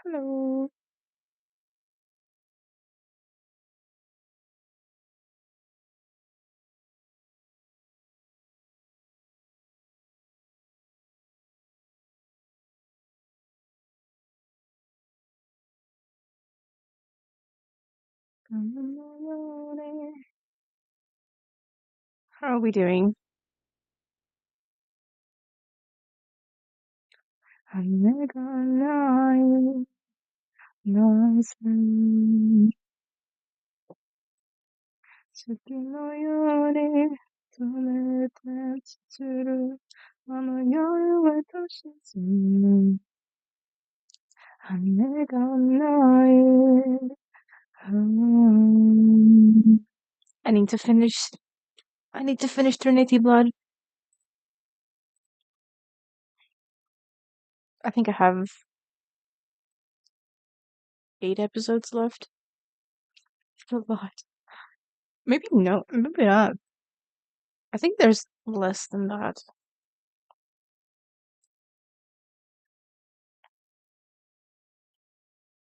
Hello. How are we doing? I'm gonna nice and Tsukino tomete tsuru yoru wa toshizu Hame ga nai. I need to finish. I need to finish Trinity Blood. I think I have 8 episodes left. A lot. Maybe no. Maybe not. I think there's less than that.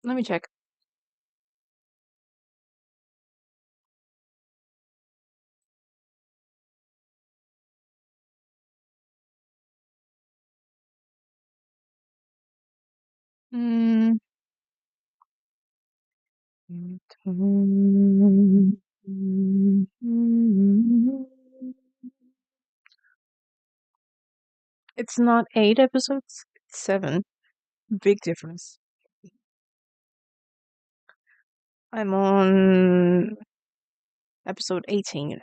Let me check. Mm. It's not 8 episodes, it's 7. Big difference. I'm on episode 18.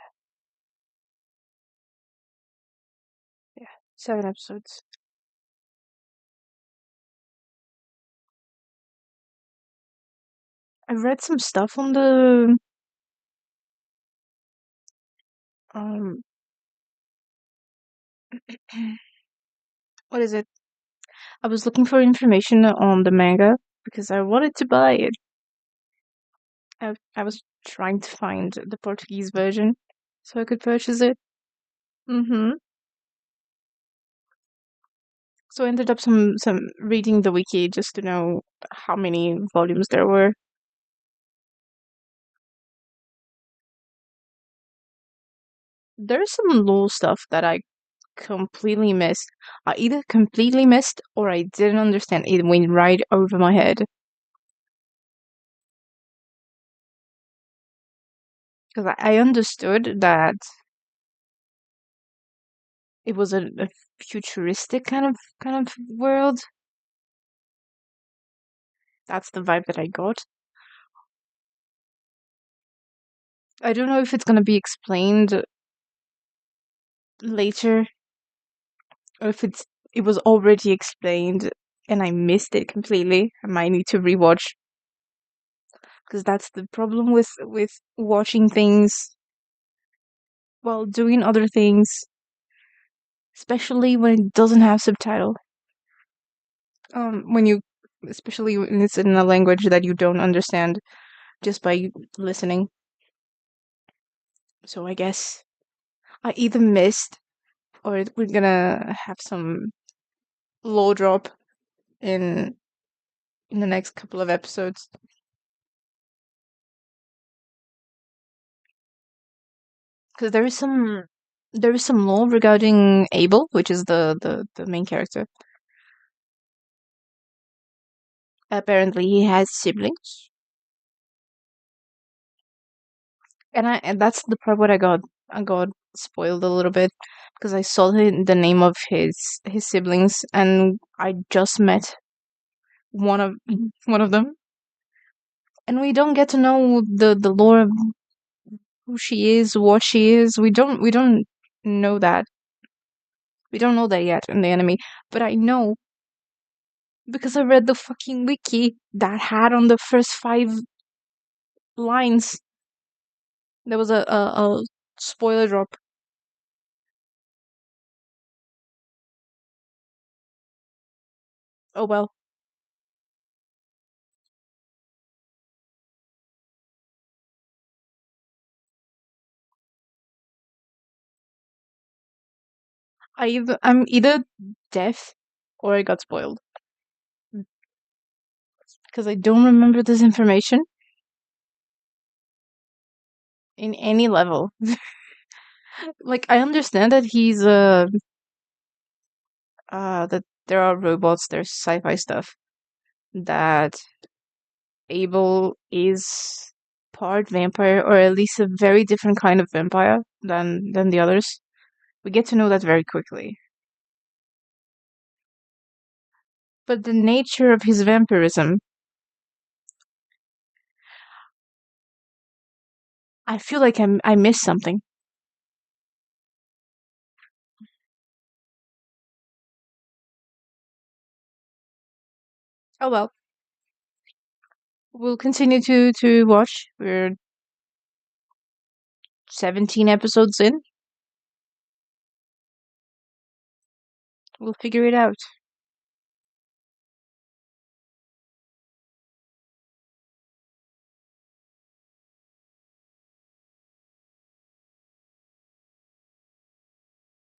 Yeah, 7 episodes. I read some stuff on the um what is it? I was looking for information on the manga because I wanted to buy it. I was trying to find the Portuguese version so I could purchase it. Mm-hmm. So I ended up some reading the wiki just to know how many volumes there were. There's some lore stuff that I completely missed. I either completely missed or I didn't understand. It went right over my head. Because I understood that it was a futuristic kind of world. That's the vibe that I got. I don't know if it's gonna be explained later or if it was already explained and I missed it completely. I might need to rewatch because that's the problem with watching things while doing other things, especially when it doesn't have subtitle. When you, especially when it's in a language that you don't understand just by listening. So I guess I either missed or we're gonna have some low drop in the next couple of episodes. Because there is some lore regarding Abel, which is the main character. Apparently, he has siblings, and that's the part where I got spoiled a little bit because I saw the name of his siblings, and I just met one of one of them, and we don't get to know the lore of who she is, what she is. We don't know that. We don't know that yet in the anime, but I know because I read the fucking wiki that had on the first 5 lines there was a spoiler drop. Oh well. I'm either deaf or I got spoiled. because I don't remember this information in any level. Like, I understand that that there are robots, there's sci-fi stuff, that Abel is part vampire, or at least a very different kind of vampire than the others. We get to know that very quickly. But the nature of his vampirism, I feel like I missed something. Oh well, we'll continue to watch. We're 17 episodes in. We'll figure it out.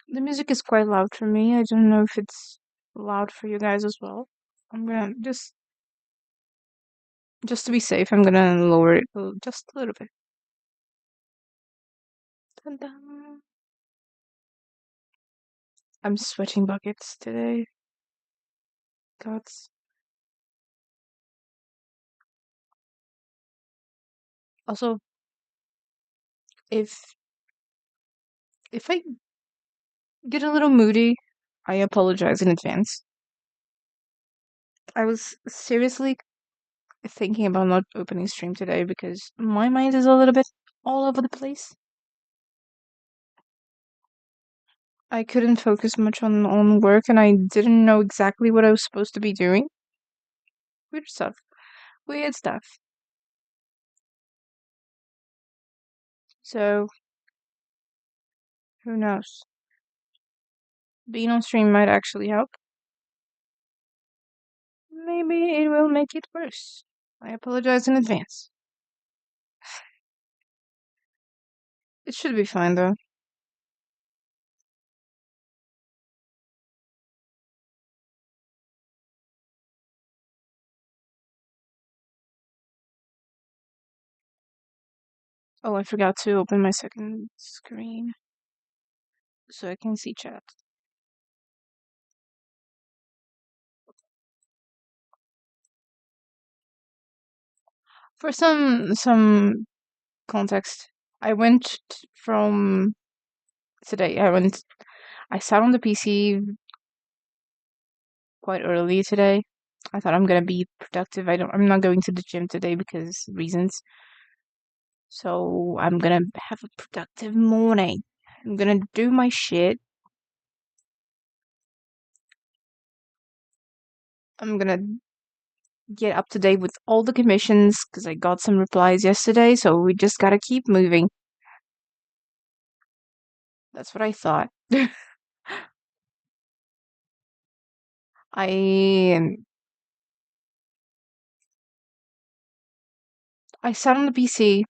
The music is quite loud for me. I don't know if it's loud for you guys as well. I'm gonna just to be safe, I'm gonna lower it just a little bit. Dun dun. I'm sweating buckets today. Gods. Also, if if I get a little moody, I apologize in advance. I was seriously thinking about not opening stream today because my mind is a little bit all over the place. I couldn't focus much on work and I didn't know exactly what I was supposed to be doing. Weird stuff. Weird stuff. So, who knows? Being on stream might actually help. Maybe it will make it worse. I apologize in advance. It should be fine though. Oh, I forgot to open my second screen so I can see chat. For some context, I went from today. I sat on the PC quite early today. I thought I'm gonna be productive. I'm not going to the gym today because reasons. So I'm gonna have a productive morning. I'm gonna do my shit. I'm gonna get up to date with all the commissions because I got some replies yesterday, so we just gotta keep moving. That's what I thought. I I sat on the PC.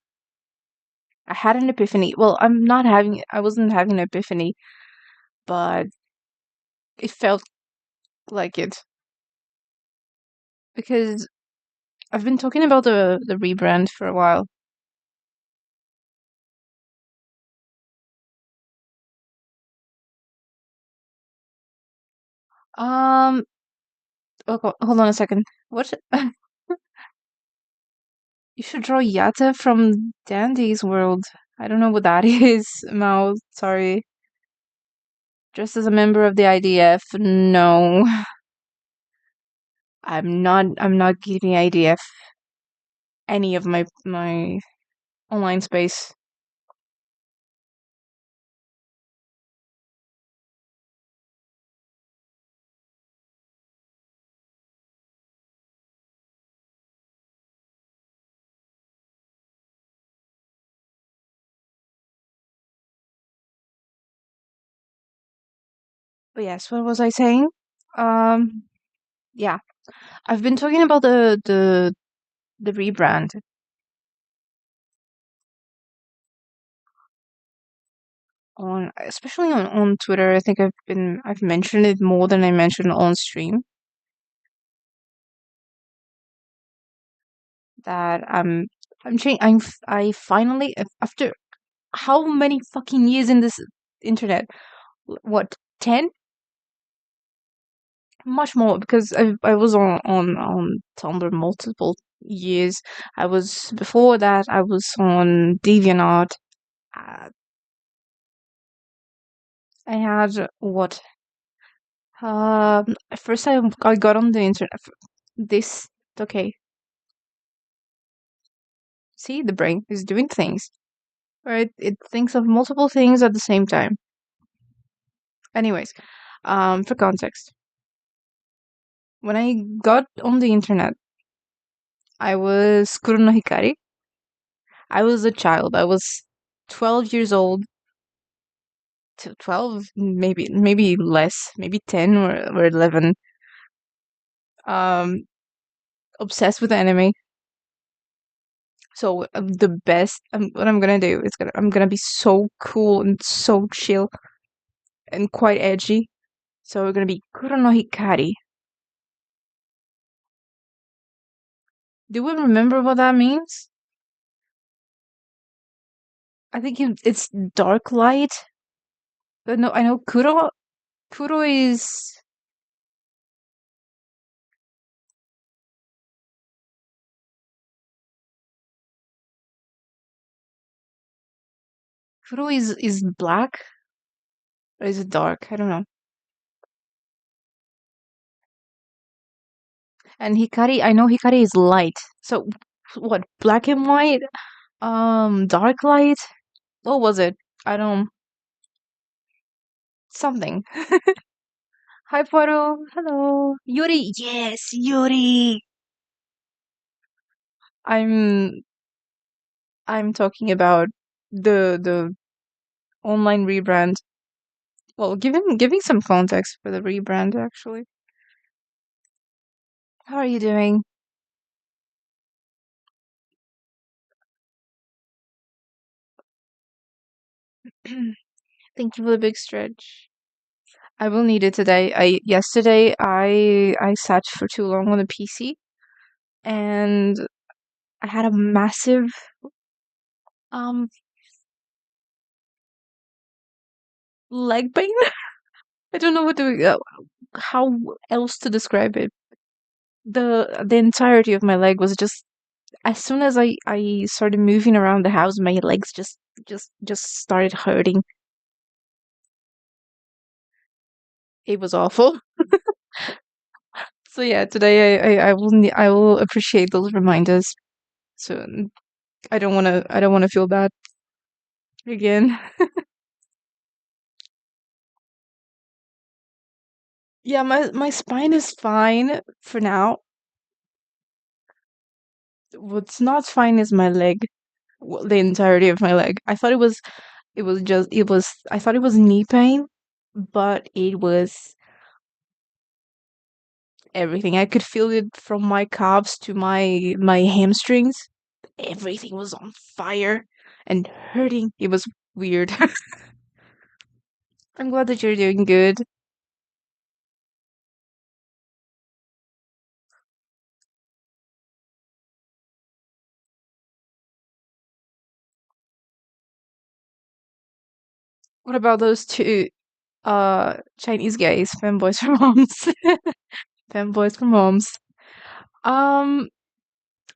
I had an epiphany. Well, I wasn't having an epiphany, but it felt like it because I've been talking about the rebrand for a while. Um, hold on a second. What? You should draw Yata from Dandy's world. I don't know what that is, Mao. Sorry. Just as a member of the IDF, no. I'm not giving IDF any of my online space. But yes, what was I saying? Um, yeah, I've been talking about the rebrand on, especially on Twitter. I think I've mentioned it more than I mentioned on stream. that I finally, after how many fucking years in this internet? What, 10? Much more, because I was on Tumblr multiple years. I was before that. I was on DeviantArt. Uh, I had what? First I got on the internet. This okay. See, the brain is doing things. Right? It thinks of multiple things at the same time. Anyways, for context, when I got on the internet, I was Kuro no Hikari. I was a child. I was 12 years old. 12, maybe less, maybe 10 or 11. Um, obsessed with anime. So the best. What I'm gonna do is I'm gonna be so cool and so chill and quite edgy. So we're gonna be Kuro no Hikari. Do we remember what that means? I think it's dark light. But no, I know Kuro. Kuro is Kuro is black, or is it dark? I don't know. And Hikari, I know Hikari is light. So what? Black and white? Dark light? What was it? I don't. Something. Hi, Poro. Hello. Yuri. Yes, Yuri. I'm I'm talking about the online rebrand. Well, giving some context for the rebrand actually. How are you doing? Thank you for the big stretch. I will need it today. I yesterday I sat for too long on the PC and I had a massive um leg pain. I don't know how else to describe it. The entirety of my leg was just, as soon as I started moving around the house, my legs just started hurting. It was awful. So yeah, today I will appreciate those reminders. So I don't wanna feel bad again. Yeah, my spine is fine for now. What's not fine is my leg. The entirety of my leg. I thought it was knee pain, but it was everything. I could feel it from my calves to my hamstrings. Everything was on fire and hurting. It was weird. I'm glad that you're doing good. What about those two Chinese guys, femboys for moms? Femboys for moms. Um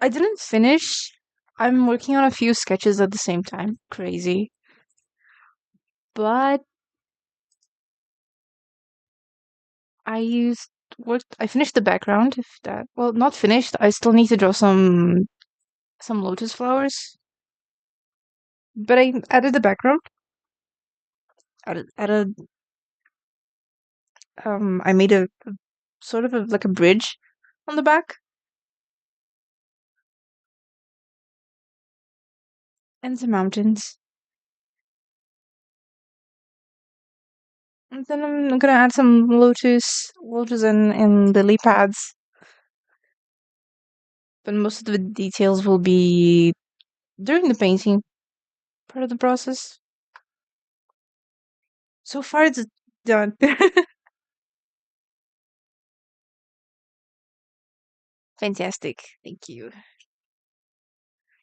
I didn't finish. I'm working on a few sketches at the same time. Crazy. But I used I finished the background, if that, well, not finished. I still need to draw some lotus flowers. But I added the background. Added I made a sort of like a bridge on the back and some mountains. And then I'm gonna add some lotus and lily pads. But most of the details will be during the painting part of the process. So far, it's done. Fantastic. Thank you.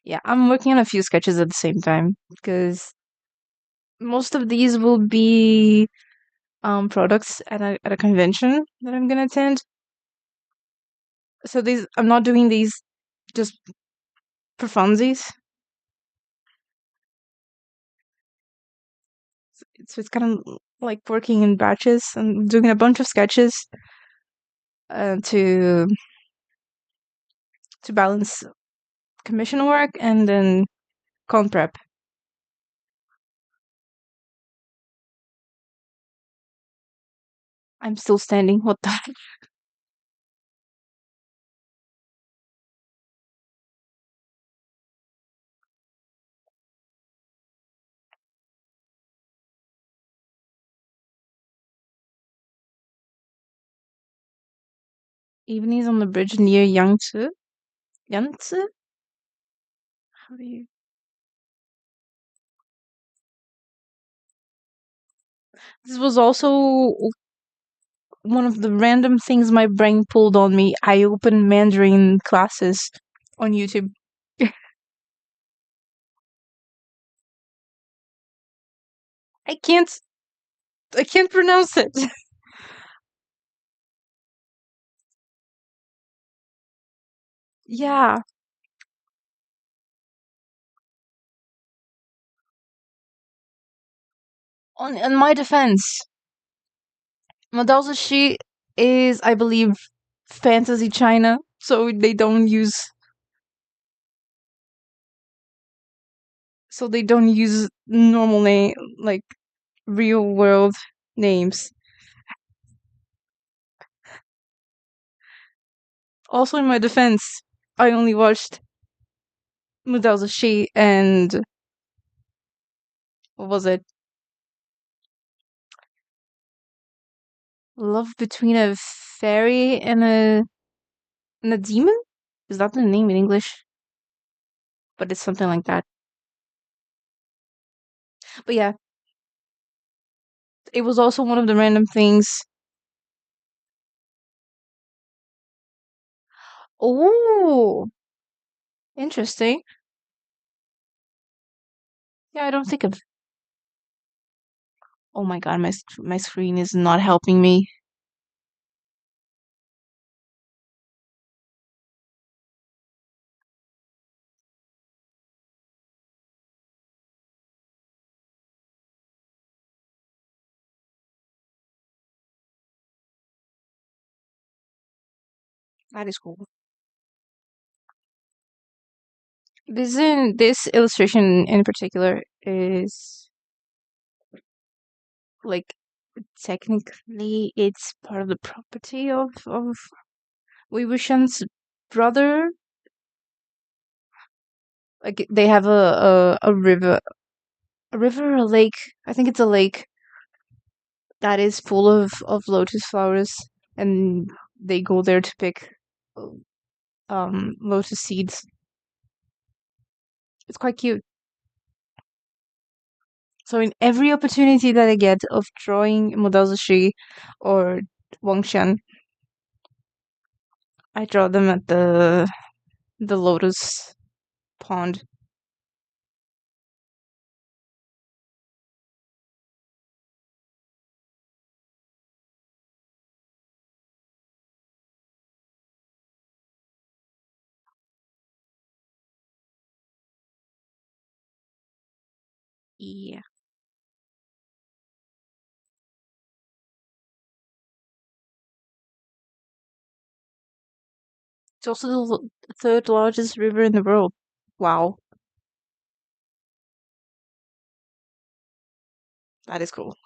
Yeah, I'm working on a few sketches at the same time because most of these will be products at a convention that I'm gonna attend. So these I'm not doing these just for funsies. It's kind of like working in batches and doing a bunch of sketches to balance commission work and then con prep. I'm still standing. What the? Evenings on the bridge near Yangtze. Yangtze? How do you? This was also one of the random things my brain pulled on me. I opened Mandarin classes on YouTube. I can't. I can't pronounce it. Yeah. On my defense, Madao Shi is, I believe, fantasy China, so they don't use normal name like real world names. Also, in my defense, I only watched Madao Shi and what was it? Love Between a Fairy and a Demon? Is that the name in English? But it's something like that. But yeah, it was also one of the random things. Oh, interesting. Yeah, I don't think of. Oh my god, my screen is not helping me. That is cool. This illustration in particular is like technically it's part of the property of Wei Wuxian's brother. Like they have a river, or a lake. I think it's a lake that is full of lotus flowers, and they go there to pick lotus seeds. It's quite cute. So in every opportunity that I get of drawing Modazushi or Wangshan, I draw them at the lotus pond. Yeah. It's also the third largest river in the world. Wow, that is cool.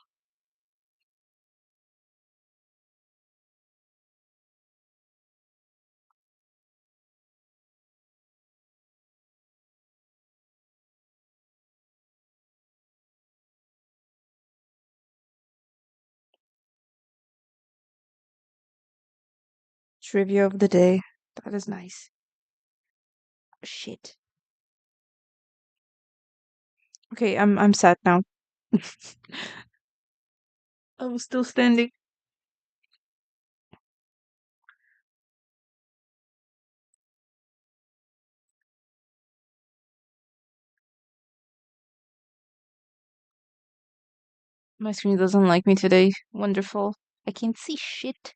Trivia of the day. That is nice. Shit. Okay, I'm sad now. I was still standing. My screen doesn't like me today. Wonderful. I can't see shit.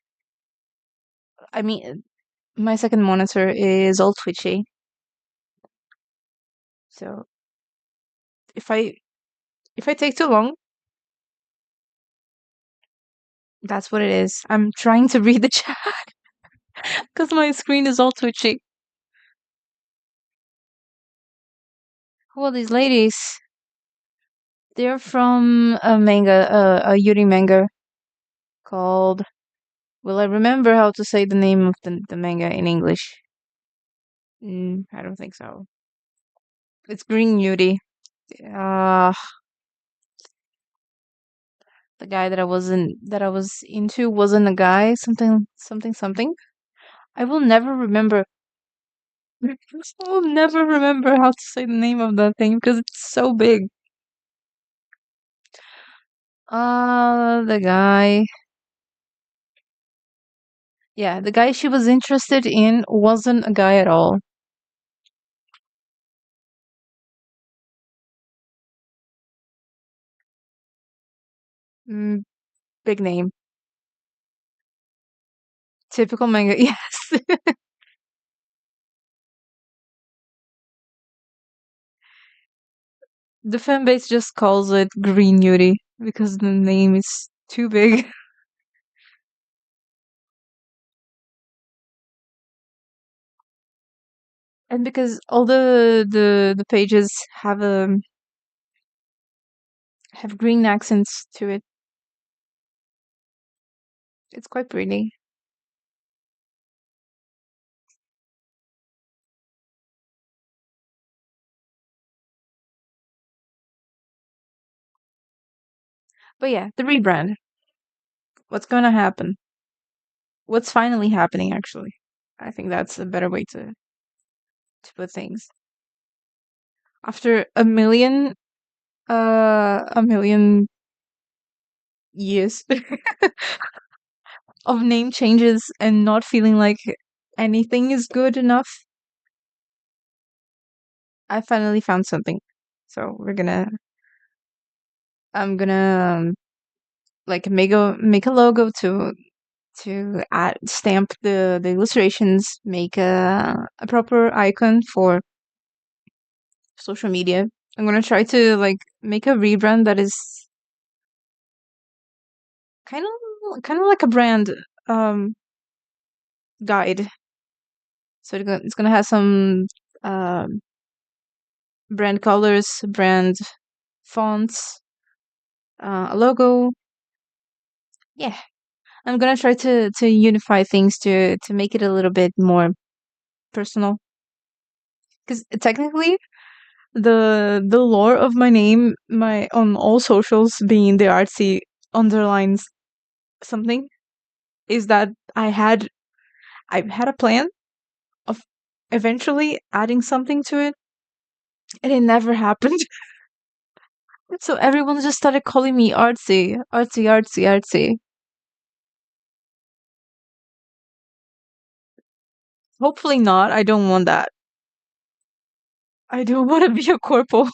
I mean, my second monitor is all twitchy. So if I if I take too long, that's what it is. I'm trying to read the chat because my screen is all twitchy. Who are these ladies? They're from a manga, a Yuri manga called. Will I remember how to say the name of the manga in English? I don't think so. It's Green Yuri. Uh, the guy that I was into wasn't a guy. Something something something. I will never remember. I will never remember how to say the name of that thing because it's so big. The guy. Yeah, the guy she was interested in wasn't a guy at all. Mm, big name. Typical manga. Yes. The fan base just calls it Green Yuri because the name is too big. And because all the pages have green accents to it. It's quite pretty. But yeah, the rebrand. What's gonna happen? What's finally happening actually? I think that's a better way to put things. After a million years of name changes and not feeling like anything is good enough, I finally found something. So I'm gonna like make a logo to add stamp the illustrations, make a proper icon for social media. I'm gonna try to like make a rebrand that is kind of like a brand um guide. So it's gonna have some um brand colors, brand fonts, a logo. Yeah, I'm gonna try to unify things to make it a little bit more personal. Because technically, the lore of my name, my on all socials being the artsy underlines something, is that I've had a plan of eventually adding something to it, and it never happened. So everyone just started calling me artsy, artsy, artsy, artsy. Hopefully not. I don't want that. I don't want to be a corpo.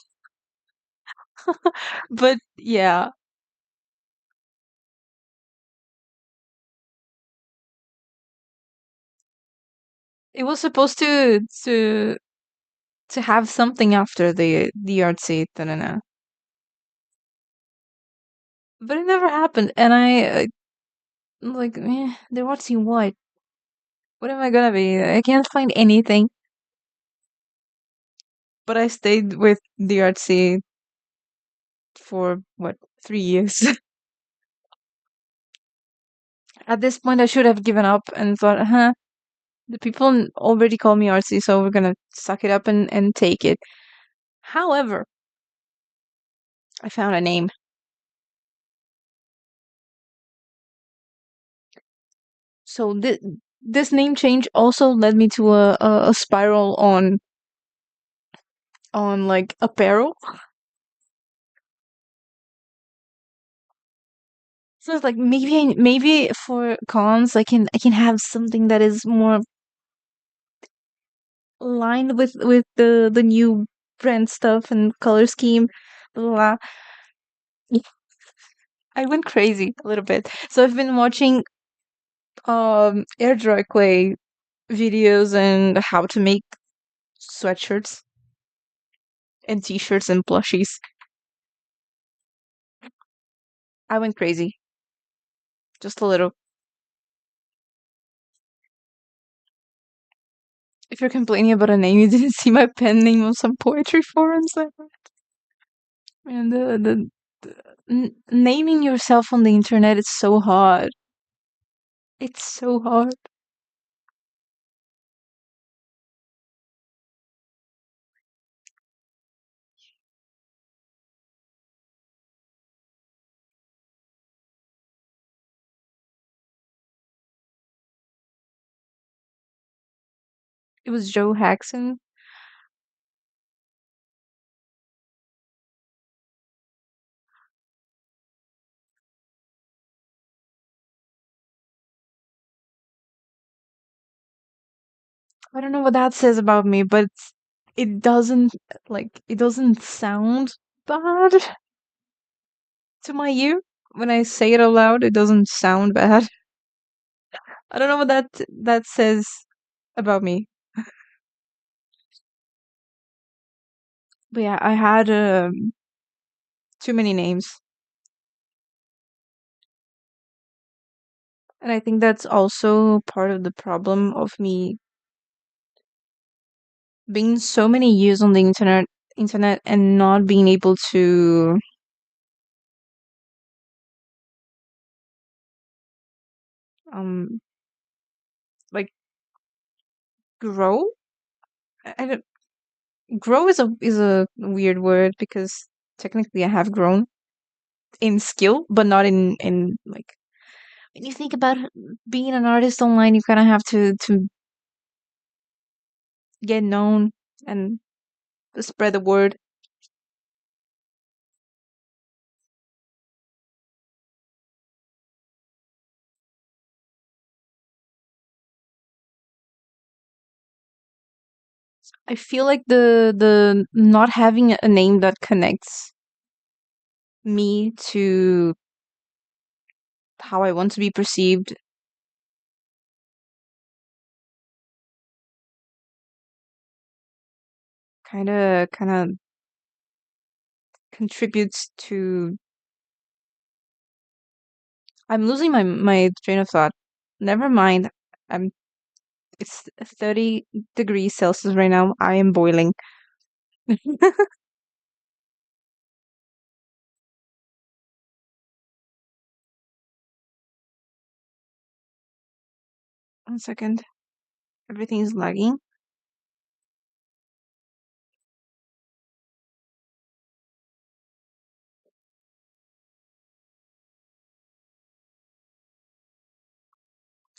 But yeah, it was supposed to have something after the artsy, da-na-na. But it never happened, and I'm like, they're artsy what? What am I gonna be? I can't find anything. But I stayed with the artsy for what 3 years. At this point, I should have given up and thought, huh, the people already call me artsy, so we're gonna suck it up and take it. However, I found a name. So this name change also led me to a spiral on like apparel. So it's like maybe for cons I can have something that is more aligned with the new brand stuff and color scheme. Blah, blah, blah. I went crazy a little bit. So I've been watching air dry clay videos and how to make sweatshirts and t-shirts and plushies. I went crazy. Just a little. If you're complaining about a name, you didn't see my pen name on some poetry forums. And naming yourself on the internet is so hard. It's so hard. It was Joe Haxon. I don't know what that says about me, but it doesn't it doesn't sound bad to my ear. When I say it aloud, it doesn't sound bad. I don't know what that says about me. But yeah, I had too many names. And I think that's also part of the problem of me being so many years on the internet and not being able to um like grow. I don't grow is a weird word because technically I have grown in skill, but not in like when you think about being an artist online, you kind of have to get known and spread the word. I feel like the not having a name that connects me to how I want to be perceived kind of contributes to I'm losing my train of thought. Never mind. I'm It's 30 degrees Celsius right now. I am boiling. One second. Everything is lagging.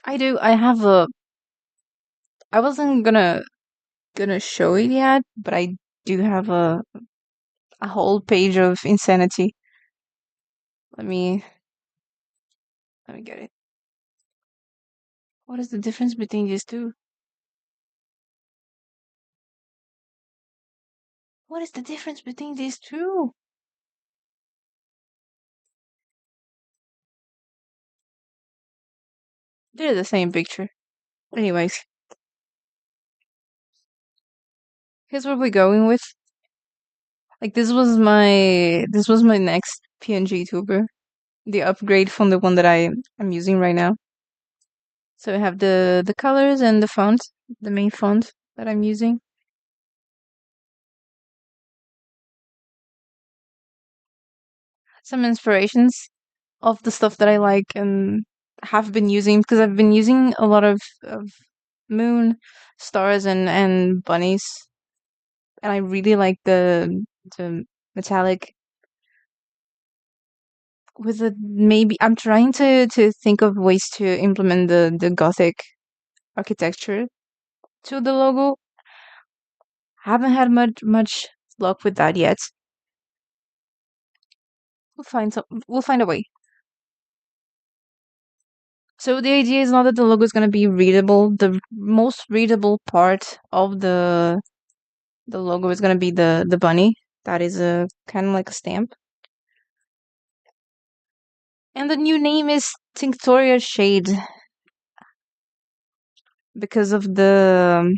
I do. I wasn't gonna show it yet, but I do have a whole page of insanity. Let me let me get it. What is the difference between these two? What is the difference between these two? They're the same picture. Anyways, here's what we're going with. Like this was my next PNG tuber. The upgrade from the one that I'm using right now. So I have the colors and the font, the main font that I'm using. Some inspirations of the stuff that I like and have been using because I've been using a lot of moon, stars and bunnies. And I really like the metallic with the maybe I'm trying to think of ways to implement the gothic architecture to the logo. Haven't had much luck with that yet. We'll find a way. So the idea is not that the logo is going to be readable. The most readable part of the logo is going to be the bunny. That is a kind of like a stamp. And the new name is Tinctoria Shade because of the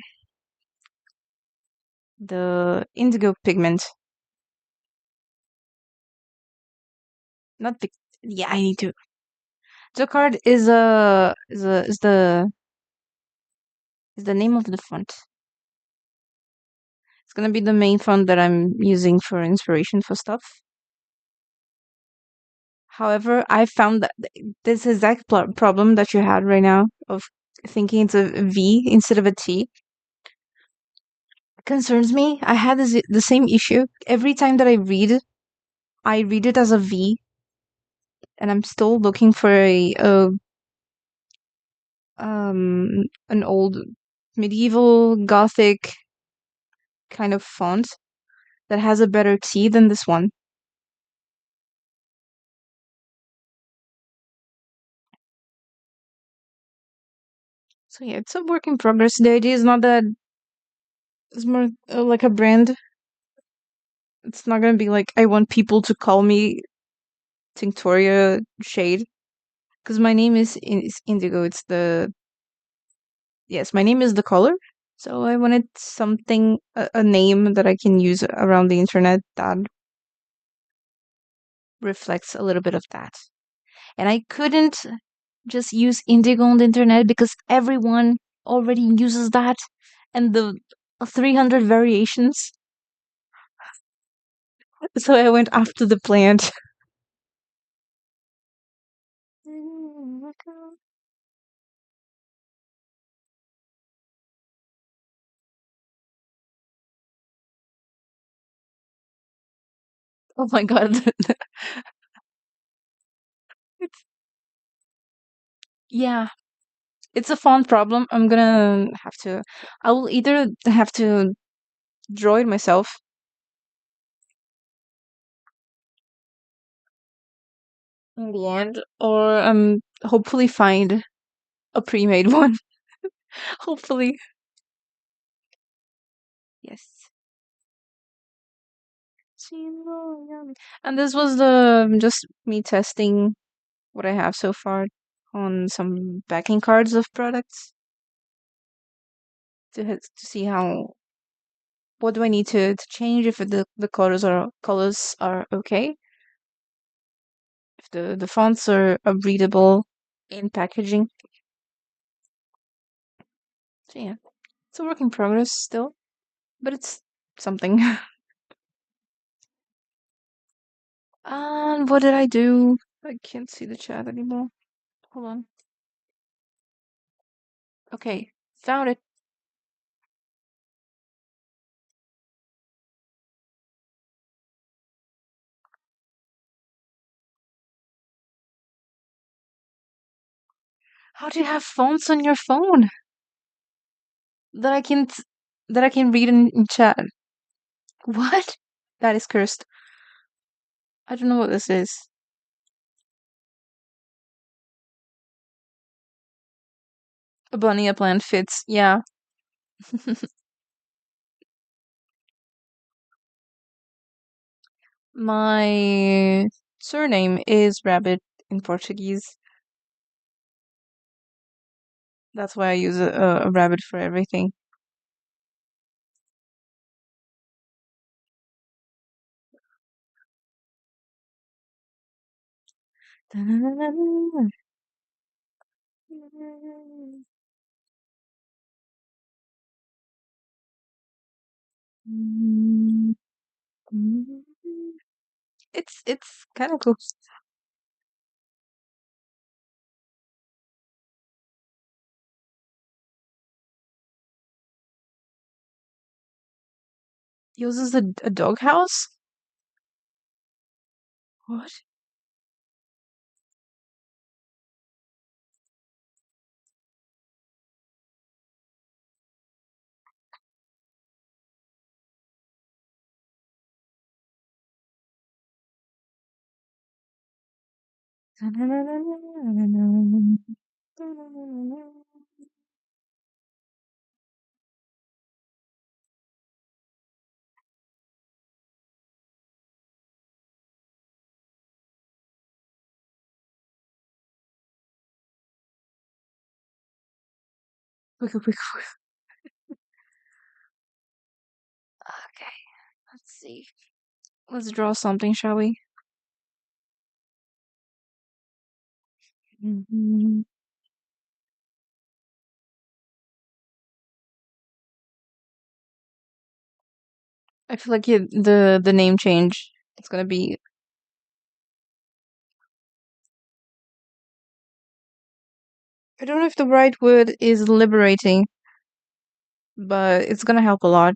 indigo pigment. Not the Yeah, I need to. The card is the name of the font. It's gonna be the main font that I'm using for inspiration for stuff. However, I found that this exact problem that you had right now of thinking it's a V instead of a T concerns me. I had the same issue every time that I read it as a V, and I'm still looking for an old medieval Gothic kind of font that has a better T than this one. So yeah, it's a work in progress. The idea is not that it's more like a brand. It's not gonna be like I want people to call me Tinctoria Shade because my name is Indigo. It's the Yes, my name is the color. So I wanted something a name that I can use around the internet that reflects a little bit of that. And I couldn't just use Indigo on the internet because everyone already uses that and the 300 variations. So I went after the plant. Oh my god. It's Yeah, it's a font problem. I will either have to draw it myself in the end, or hopefully find a pre-made one. Hopefully. Yes. And this was the just me testing what I have so far on some backing cards of products to see how what do I need to change if the colors are okay, if the fonts are readable in packaging. So yeah, it's a work in progress still, but it's something. And what did I do? I can't see the chat anymore. Hold on. Okay, found it. How do you have fonts on your phone that I can that I can read in chat? What? That is cursed. I don't know what this is. A bunny, a plant fits. Yeah. My surname is Rabbit in Portuguese. That's why I use a rabbit for everything. It's kind of cool. Uses a doghouse. What? Quick, quick, quick. Okay, let's see. Let's draw something, shall we? Mhm. I feel like the name change. It's gonna be. I don't know if the right word is liberating, but it's gonna help a lot.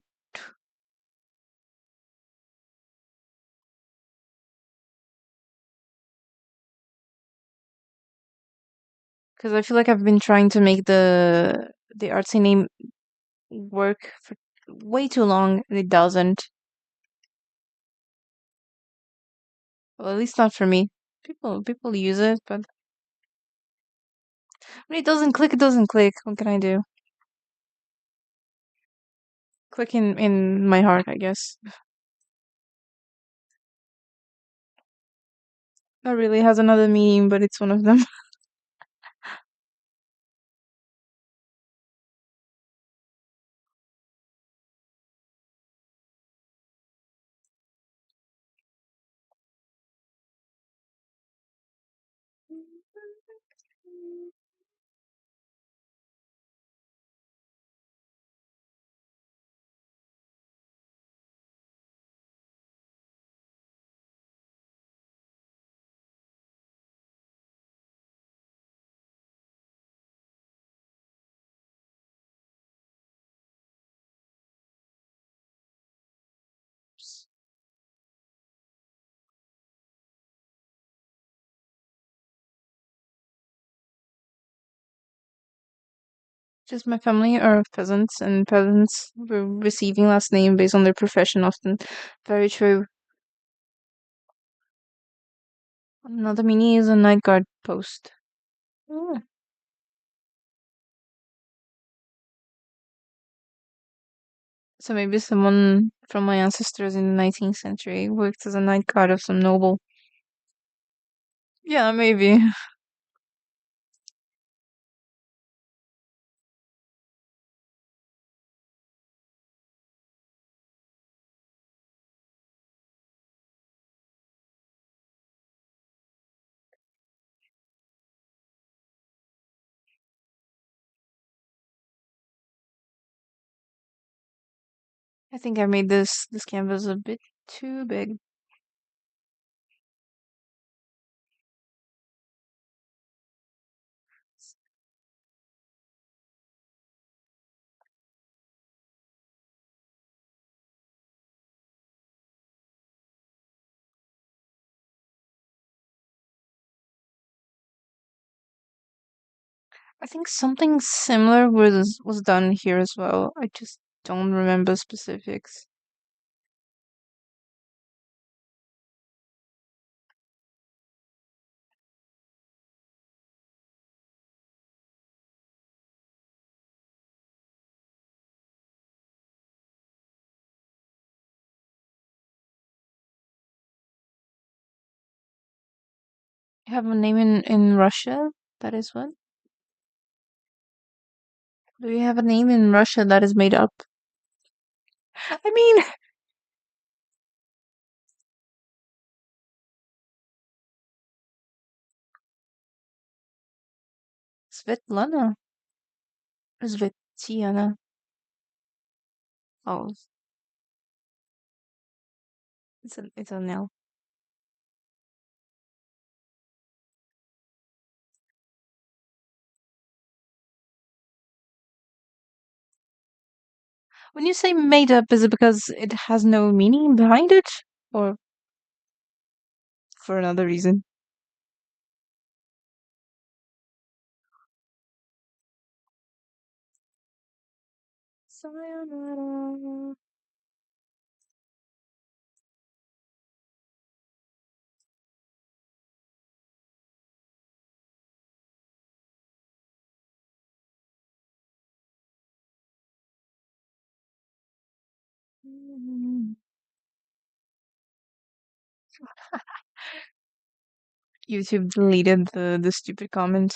Because I feel like I've been trying to make the artsy name work for way too long, and it doesn't. Well, at least not for me. People use it, but when it doesn't click, it doesn't click. What can I do? Click in my heart, I guess. Not really has another meaning, but it's one of them. Just my family are peasants, and peasants were receiving last name based on their profession often. Very true. Another meaning is a night guard post. Oh. So maybe someone from my ancestors in the 19th century worked as a night guard of some noble. Yeah, maybe. I think I made this canvas a bit too big. I think something similar was done here as well. I just don't remember specifics. You have a name in Russia? That is what? Do you have a name in Russia that is made up? I mean, Svetlana or Svetiana. Oh, it's a L. When you say made up, is it because it has no meaning behind it, or for another reason? Sayonara. YouTube deleted the stupid comment.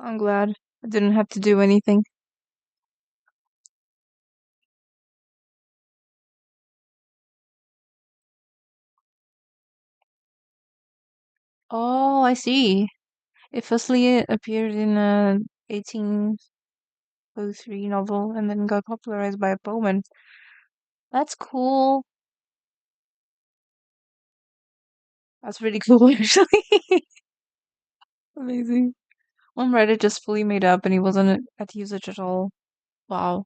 I'm glad I didn't have to do anything. Oh, I see. It firstly appeared in a 1803 novel and then got popularized by a Bowman. That's cool. That's really cool, actually. Amazing. One Reddit just fully made up and he wasn't at usage at all. Wow.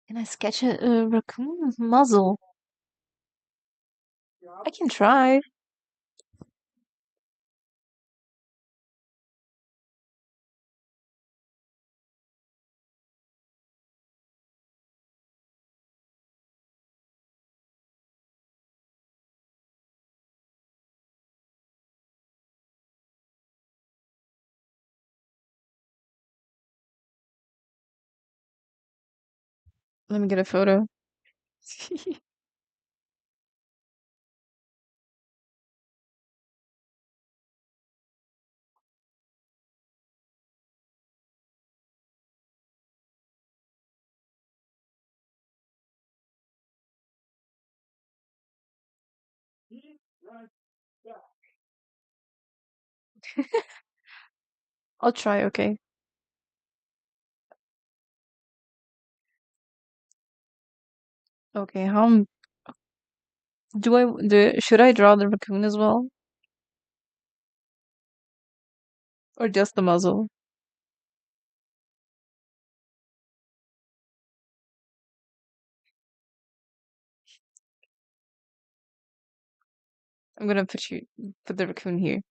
Can I sketch a raccoon's muzzle? I can try. Let me get a photo. I'll try, okay. Okay, should I draw the raccoon as well? Or just the muzzle? I'm gonna put the raccoon here.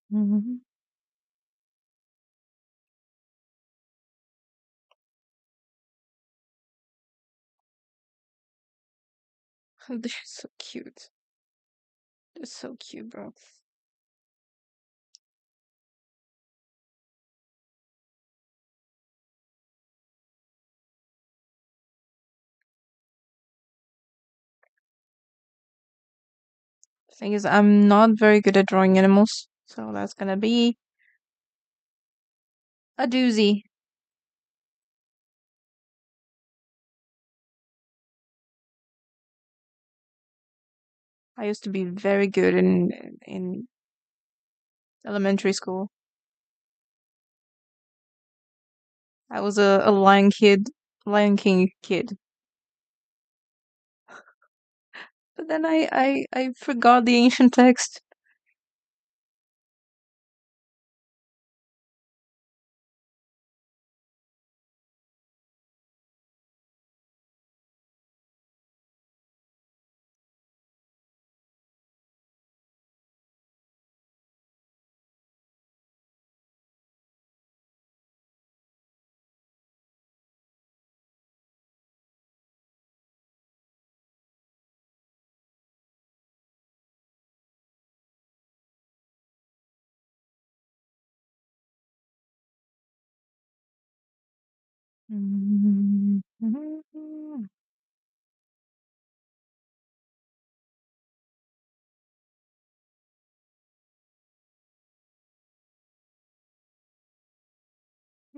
Mhm. They're so cute. They're so cute, bro. The thing is, I'm not very good at drawing animals, so that's gonna be a doozy. I used to be very good in elementary school. I was a Lion King kid. But then I forgot the ancient text.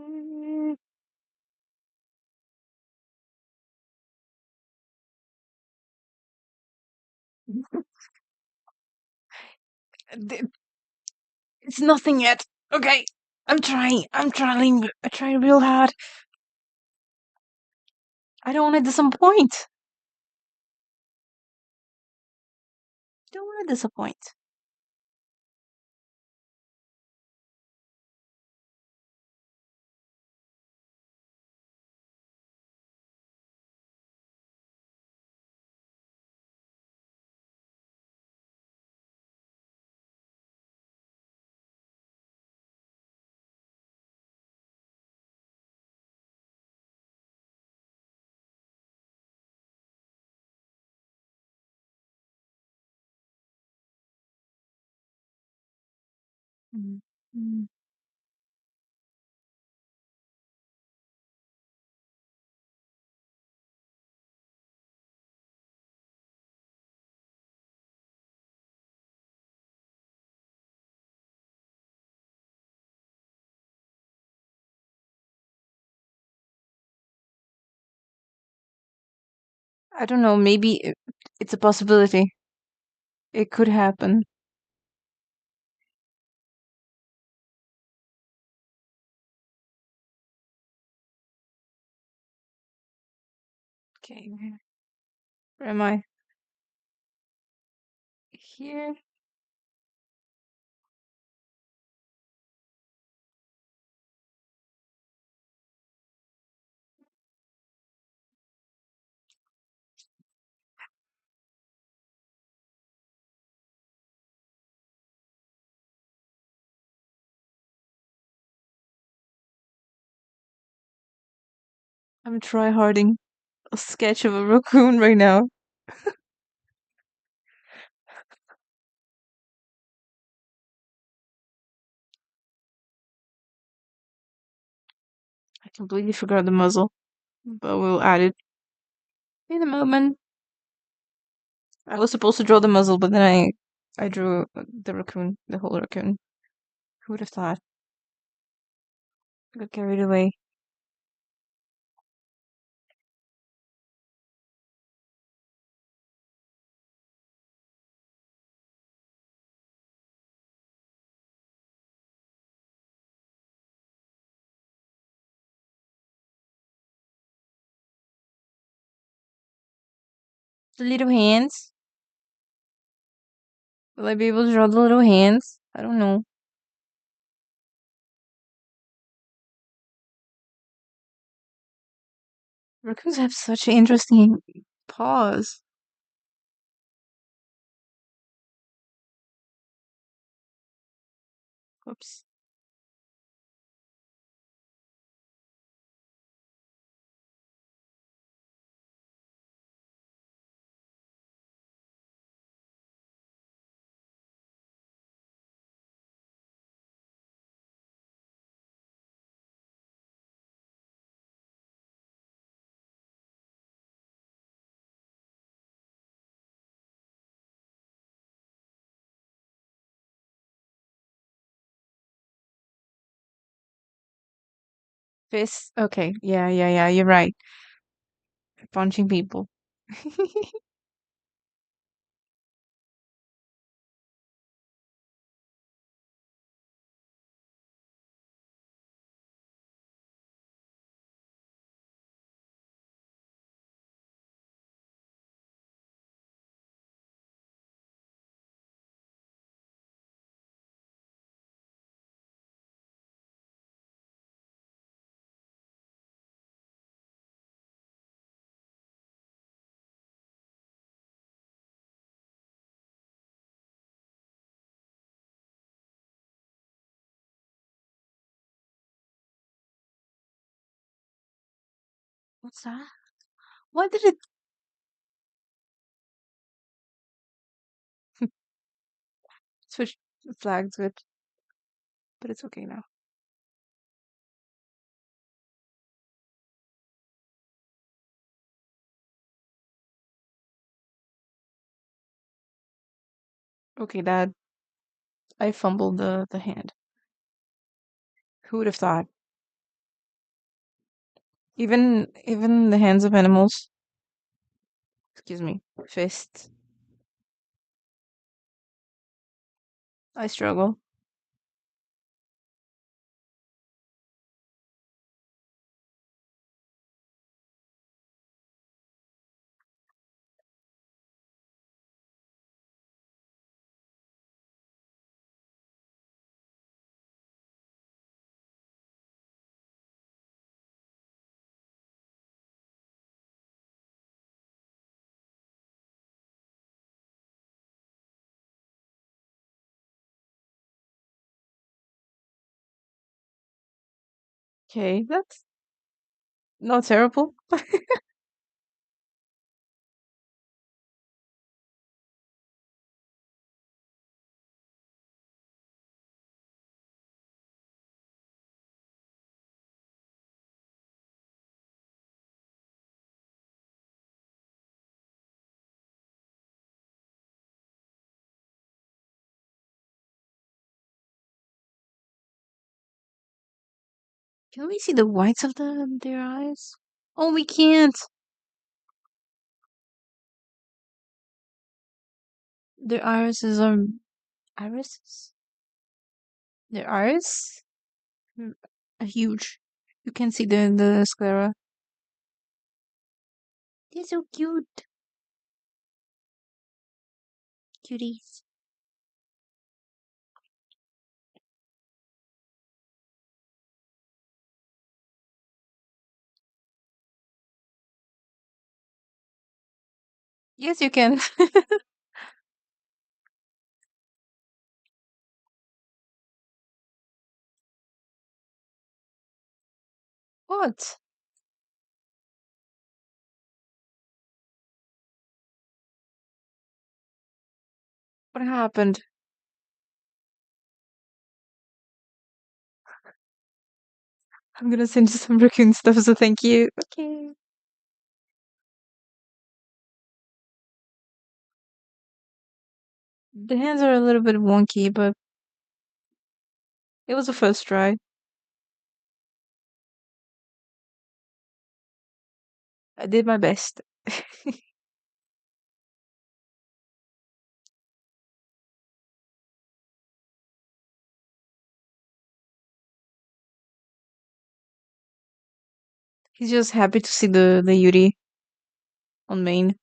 Mm, th- It's nothing yet. Okay. I'm trying. I'm trying. I try real hard. I don't want to disappoint. Don't want to disappoint. Mm, mm. I don't know. Maybe it's a possibility. It could happen. Okay. Where am I? Here. I'm tryharding a sketch of a raccoon right now. I completely forgot the muzzle, but we'll add it in a moment. I was supposed to draw the muzzle, but then I drew the raccoon, the whole raccoon. Who would have thought? Got carried away. The little hands. Will I be able to draw the little hands? I don't know. Raccoons have such interesting paws. Whoops. Fists. Okay. Yeah, yeah, yeah. You're right. Punching people. What's that? Why did it switch flags with? But it's okay now. Okay, Dad. I fumbled the hand. Who would have thought? Even the hands of animals. Excuse me. Fists. I struggle. Okay, that's not terrible. Can we see the whites of their eyes? Oh, we can't. Their irises are irises. Their iris Mm, are huge. You can see the sclera. They're so cute, cuties. Yes, you can. What? What happened? I'm gonna send you some raccoon stuff, so thank you. Okay. The hands are a little bit wonky, but it was a first try. I did my best. He's just happy to see the Yuri on main.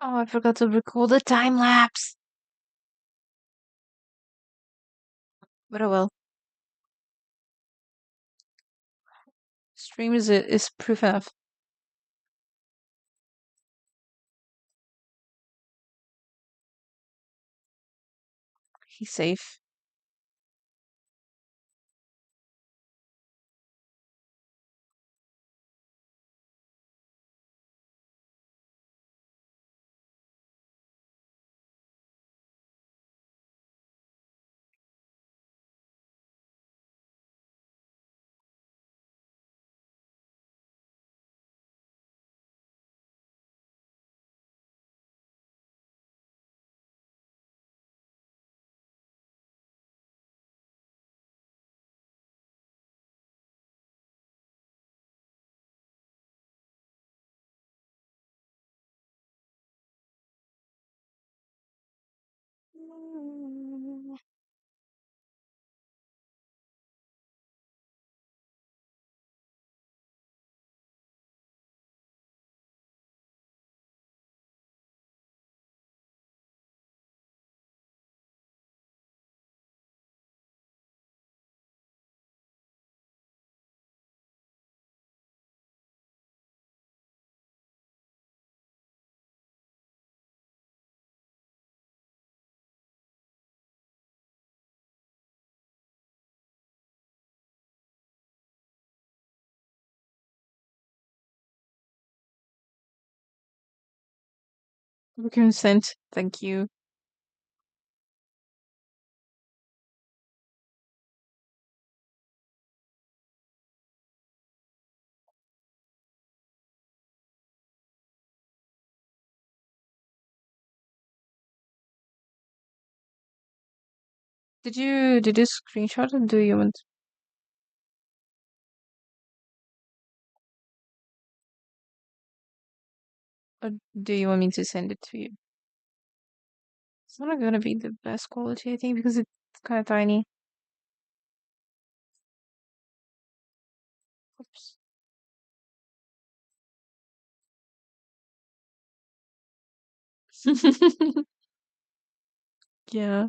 Oh, I forgot to record the time lapse. But oh well. Stream is proof enough. He's safe. Consent. Thank you. Did you screenshot it? Do you want or do you want me to send it to you? It's not gonna be the best quality, I think, because it's kind of tiny. Oops. Yeah.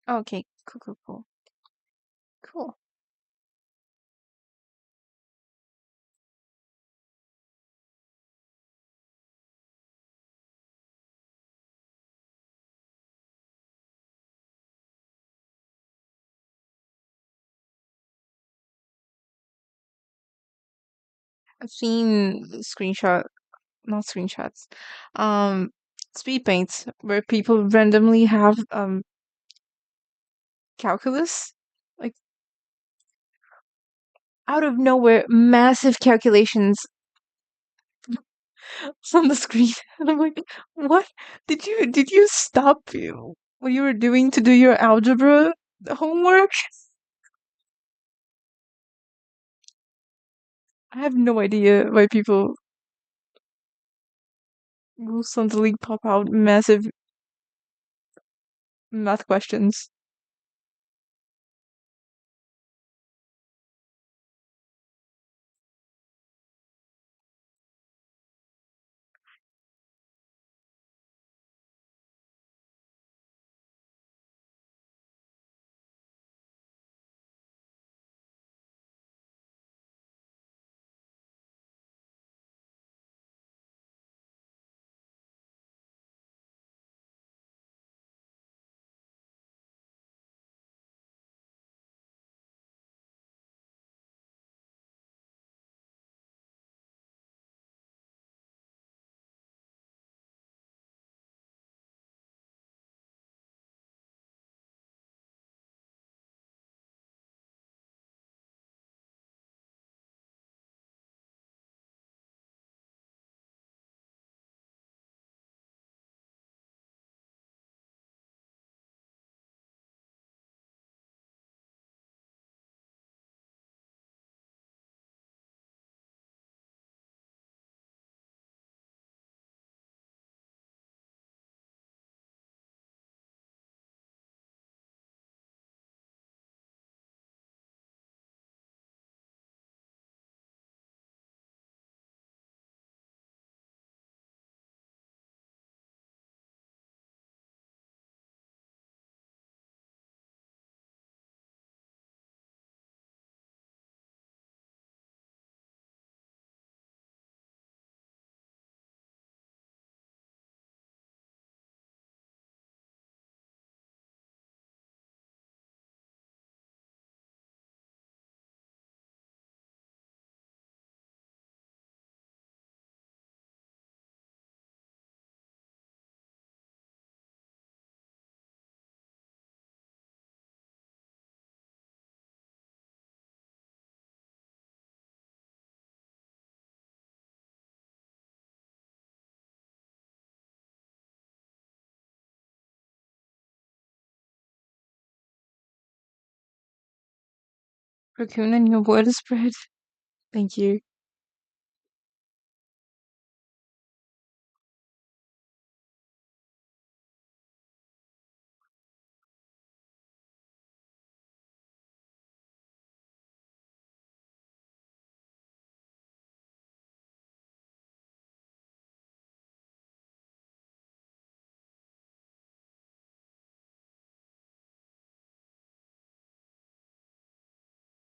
Okay. Cool. Cool. Cool. Cool. I've seen not screenshots, um, speed paints where people randomly have calculus, like out of nowhere, massive calculations on the screen, and I'm like, what? Did you stop what you were doing to do your algebra homework? I have no idea why people will suddenly pop out massive math questions. Raccoon and your word spread. Thank you.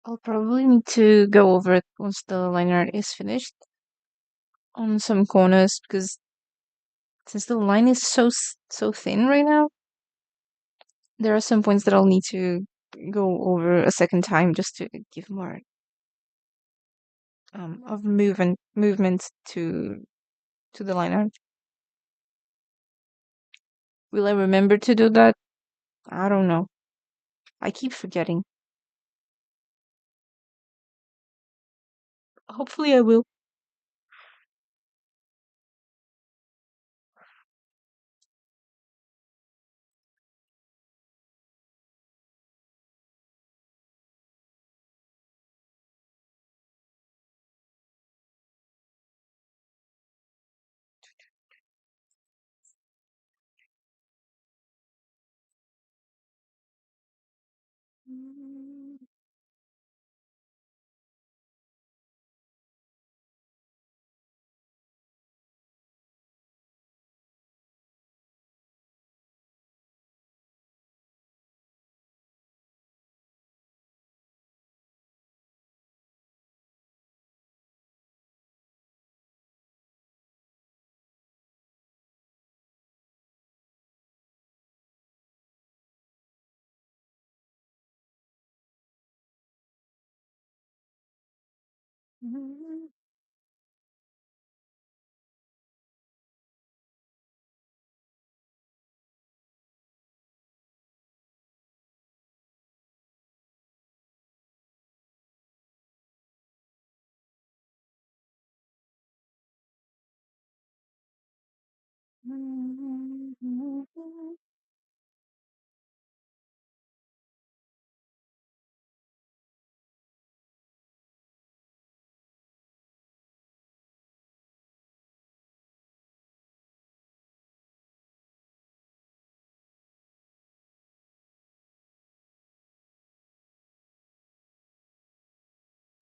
I'll probably need to go over it once the line art is finished on some corners because Since the line is so thin right now, there are some points that I'll need to go over a second time just to give more of movement to the line art. Will I remember to do that? I don't know. I keep forgetting. Hopefully I will.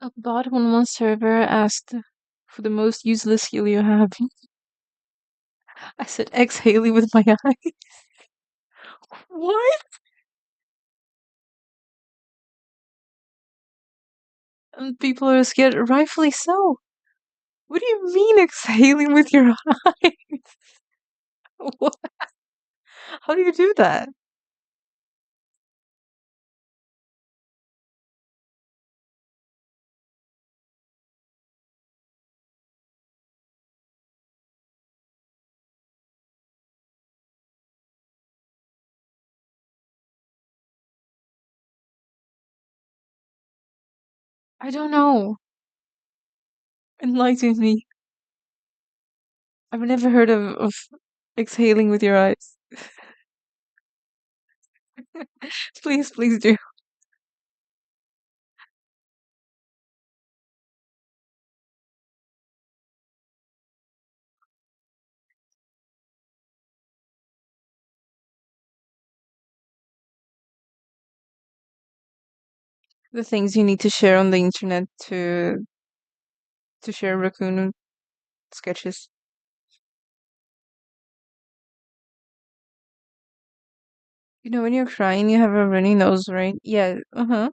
A bot on one server asked for the most useless skill you have. I said exhaling with my eye. What? And people are scared, rightfully so. What do you mean exhaling with your eyes? What? How do you do that? I don't know. Enlighten me. I've never heard of exhaling with your eyes. Please, please do. The things you need to share on the internet to share raccoon sketches. You know, when you're crying, you have a runny nose, right? Yeah. Uh huh.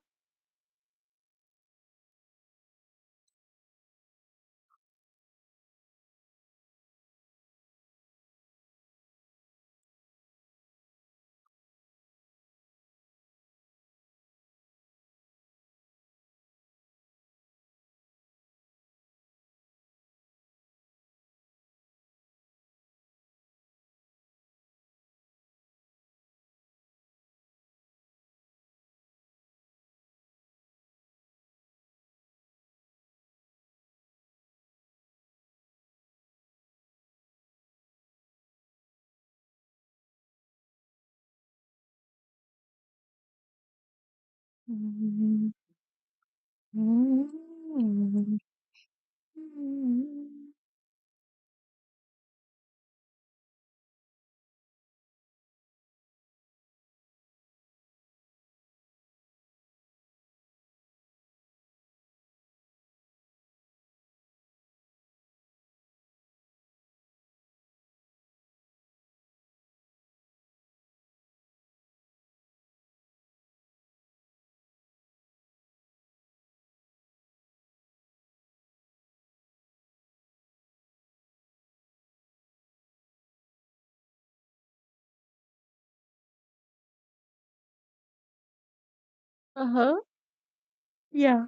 Uh-huh. Yeah.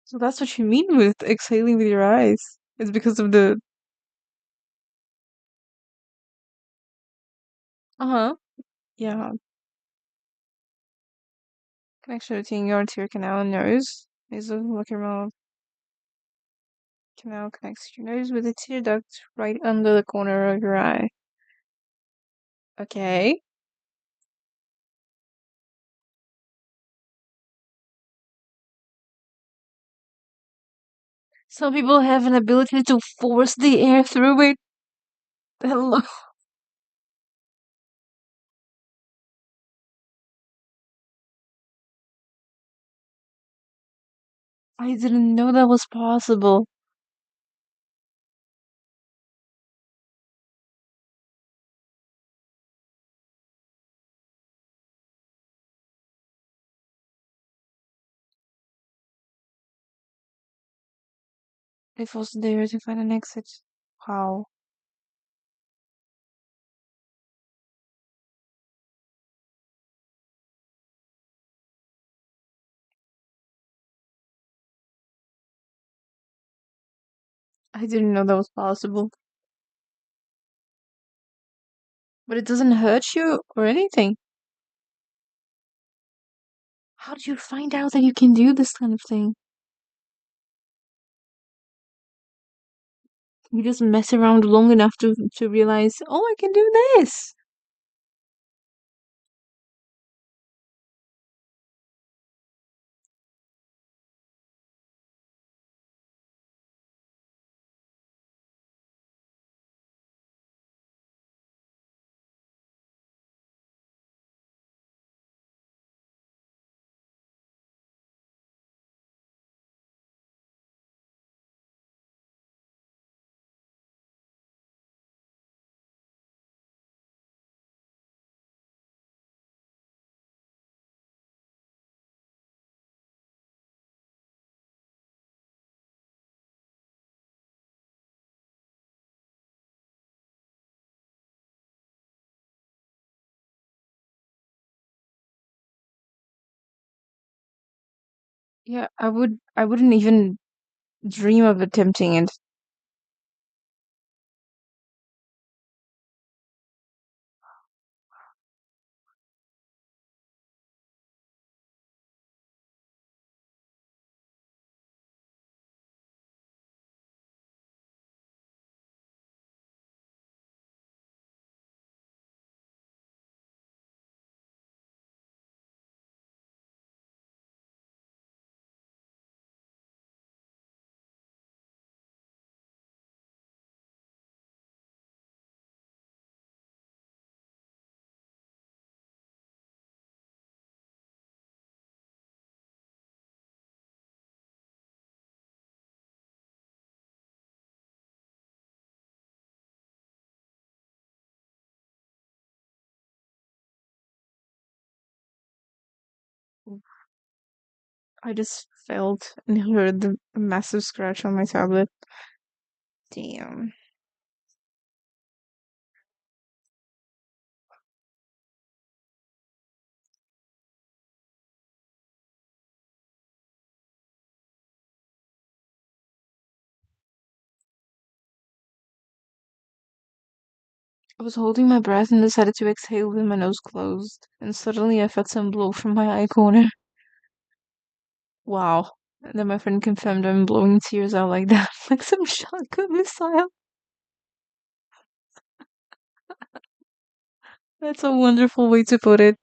So that's what you mean with exhaling with your eyes. It's because of the uh-huh. Yeah. Connection between your anterior canal and nose. Nasolacrimal canal connects your nose with a tear duct right under the corner of your eye. Okay. Some people have an ability to force the air through it. Hello. I didn't know that was possible. They force the air to find an exit. Wow. I didn't know that was possible. But it doesn't hurt you or anything. How do you find out that you can do this kind of thing? You just mess around long enough to realize, oh, I can do this. Yeah, I wouldn't even dream of attempting it. I just felt and heard the massive scratch on my tablet. Damn. I was holding my breath and decided to exhale with my nose closed, and suddenly I felt some blow from my eye corner. Wow. And then my friend confirmed I'm blowing tears out like that, like some shotgun missile. That's a wonderful way to put it.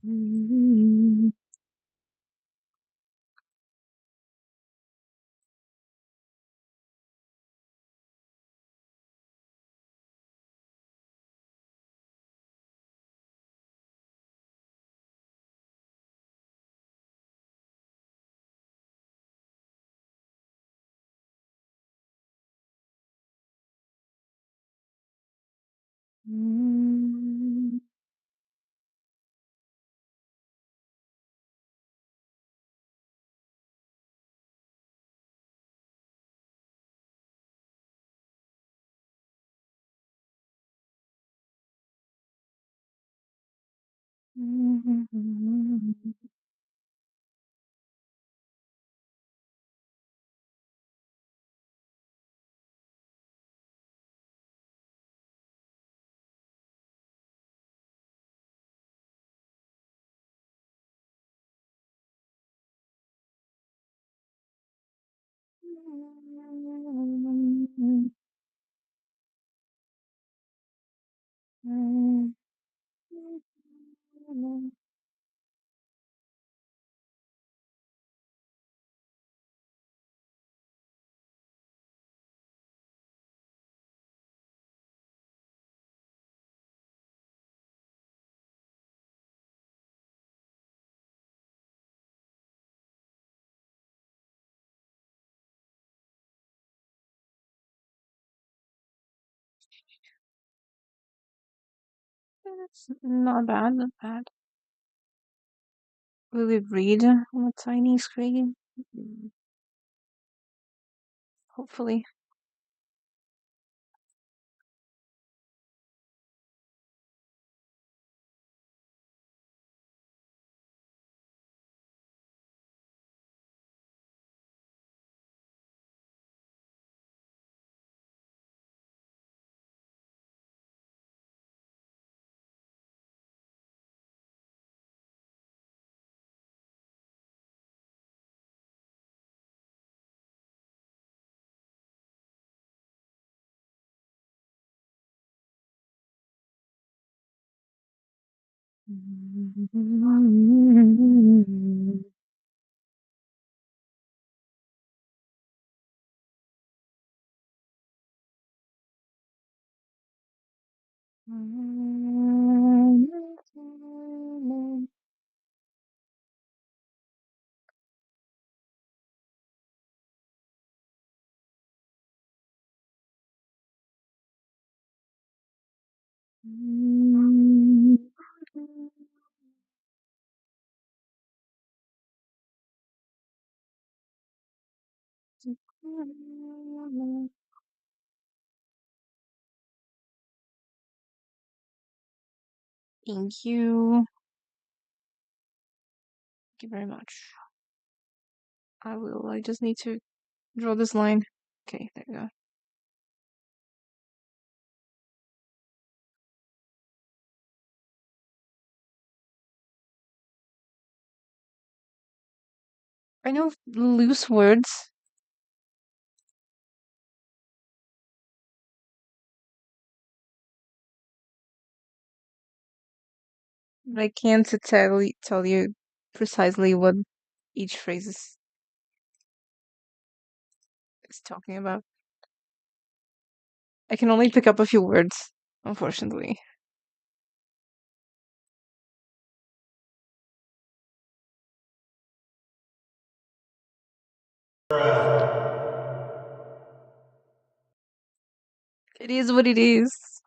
Mm. Mm. It's not bad, not bad. Will it read on a tiny screen? Hopefully. Thank you. Thank you very much. I will. I just need to draw this line. Okay, there you go. I know loose words. But I can't tell you precisely what each phrase is talking about. I can only pick up a few words, unfortunately. It is what it is.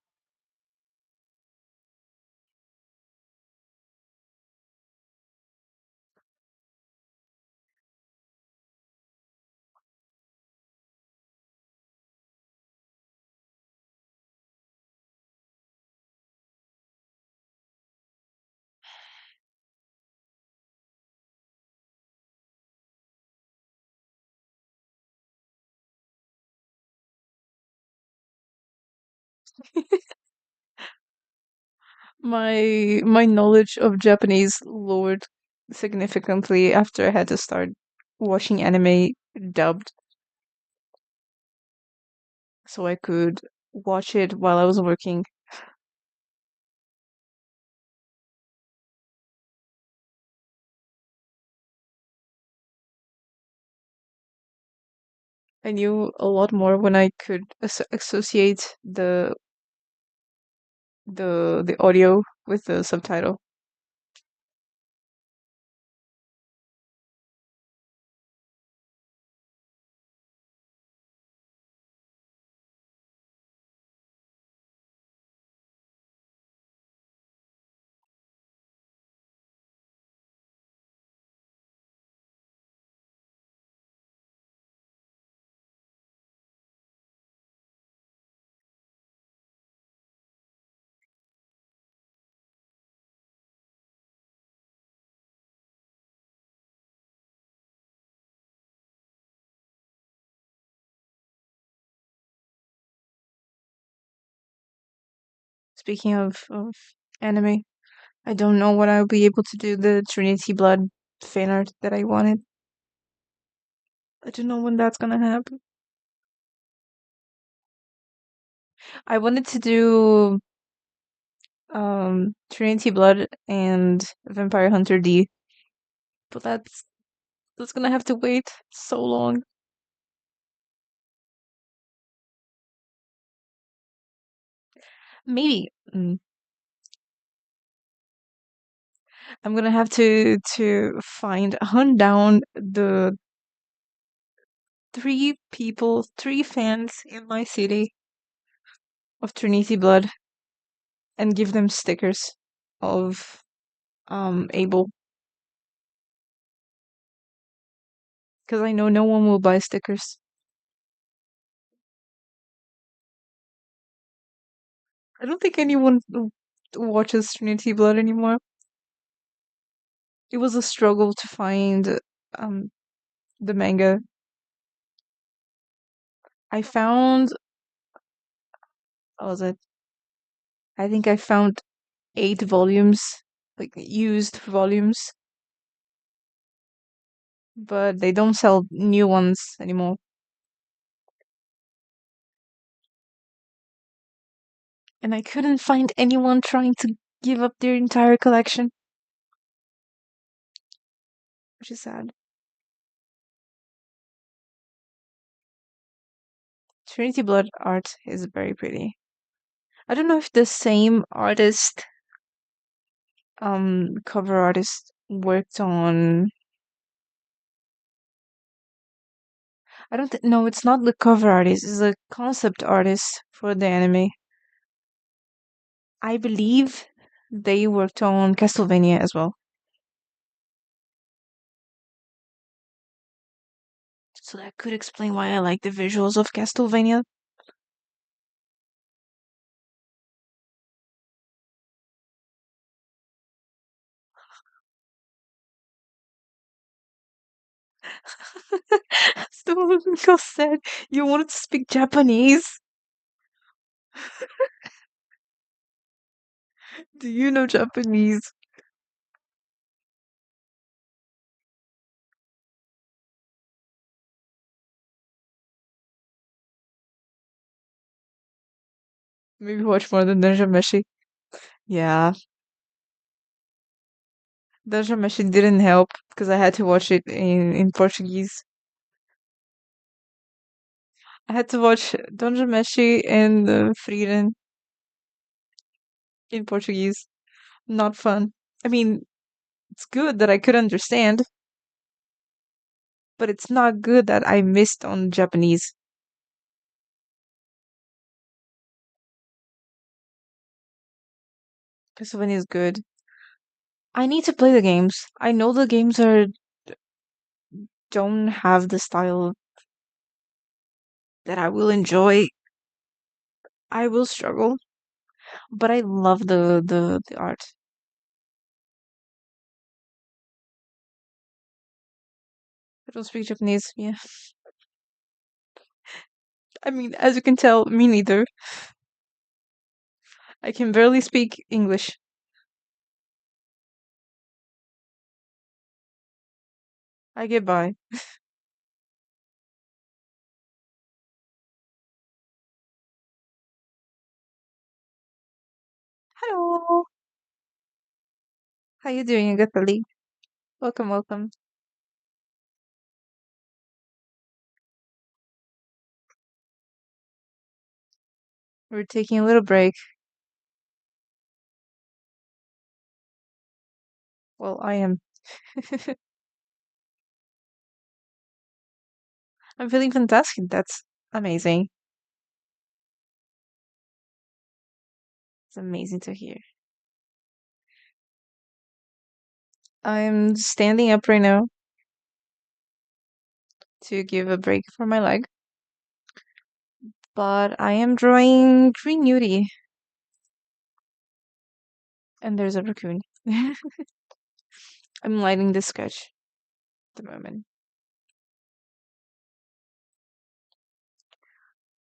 My knowledge of Japanese lowered significantly after I had to start watching anime dubbed, so I could watch it while I was working. I knew a lot more when I could associate the audio with the subtitle. Speaking of anime, I don't know when I'll be able to do the Trinity Blood fan art that I wanted. I don't know when that's gonna happen. I wanted to do Trinity Blood and Vampire Hunter D. But that's gonna have to wait so long. Maybe I'm gonna have to find hunt down the three fans in my city of Trinity Blood and give them stickers of Abel, because I know no one will buy stickers. I don't think anyone watches Trinity Blood anymore. It was a struggle to find um the manga. I found what was it? I think I found 8 volumes, like used volumes, but they don't sell new ones anymore. And I couldn't find anyone trying to give up their entire collection, which is sad. Trinity Blood art is very pretty. I don't know if the same artist, cover artist, worked on. I don't know. It's not the cover artist. It's a concept artist for the anime. I believe they worked on Castlevania as well. So that could explain why I like the visuals of Castlevania. That's the one who said you wanted to speak Japanese. Do you know Japanese? Maybe watch more than Dungeon Meshi. Yeah, Dungeon Meshi didn't help because I had to watch it in Portuguese. I had to watch Dungeon Meshi and Frieren in Portuguese. Not fun. I mean, it's good that I could understand, but it's not good that I missed on Japanese. Castlevania is good. I need to play the games. I know the games are don't have the style that I will enjoy. I will struggle, but I love the art. I don't speak Japanese. Yeah, I mean, as you can tell, me neither. I can barely speak English. I get by. Hello, how you doing, Agatha? Welcome, welcome. We're taking a little break. Well, I am. I'm feeling fantastic. That's amazing. It's amazing to hear. I'm standing up right now to give a break for my leg, but I am drawing Green Nudie, and there's a raccoon. I'm lighting this sketch at the moment.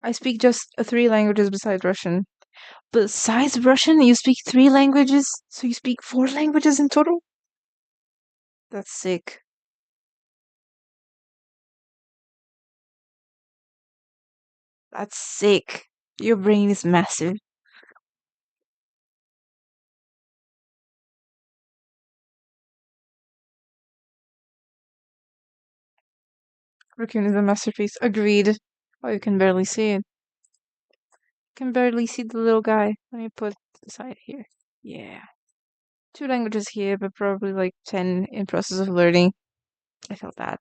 I speak just 3 languages besides Russian. Besides Russian, you speak 3 languages? So you speak 4 languages in total? That's sick. That's sick. Your brain is massive. Raccoon is a masterpiece. Agreed. Oh, you can barely see it. Can barely see the little guy. Let me put the side here. Yeah. Two languages here, but probably like 10 in process of learning. I felt that.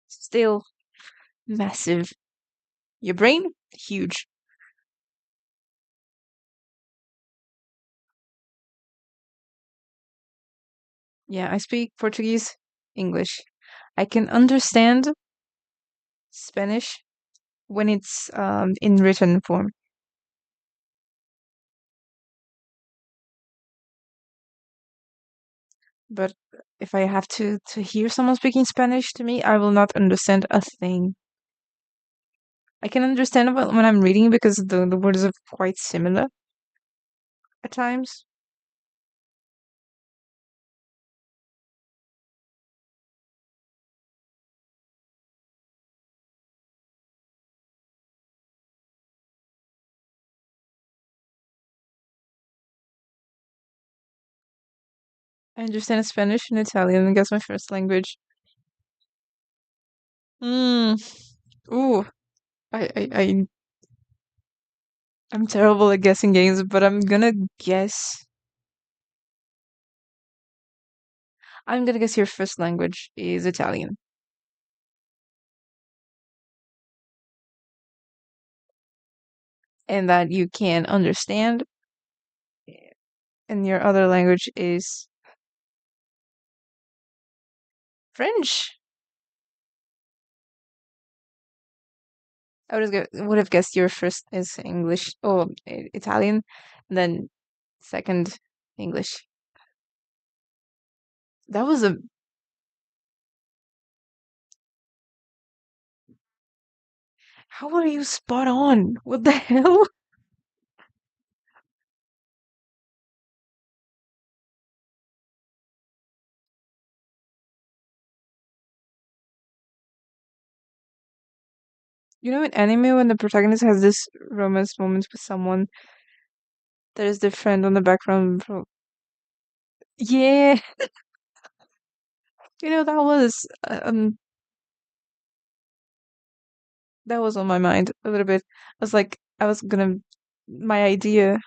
Still massive. Your brain? Huge. Yeah, I speak Portuguese, English. I can understand Spanish when it's in written form. But if I have to hear someone speaking Spanish to me, I will not understand a thing. I can understand when I'm reading because the words are quite similar at times. I understand Spanish and Italian. I guess my first language. Hmm. Ooh. I I'm terrible at guessing games, but I'm gonna guess. I'm gonna guess your first language is Italian, and that you can understand, and your other language is French. Would have guessed your first is English or Italian, and then second English. That was a How are you spot on? What the hell? You know, in anime, when the protagonist has this romance moment with someone, there is the friend on the background. Yeah, that was that was on my mind a little bit. I was like, I was gonna. My idea,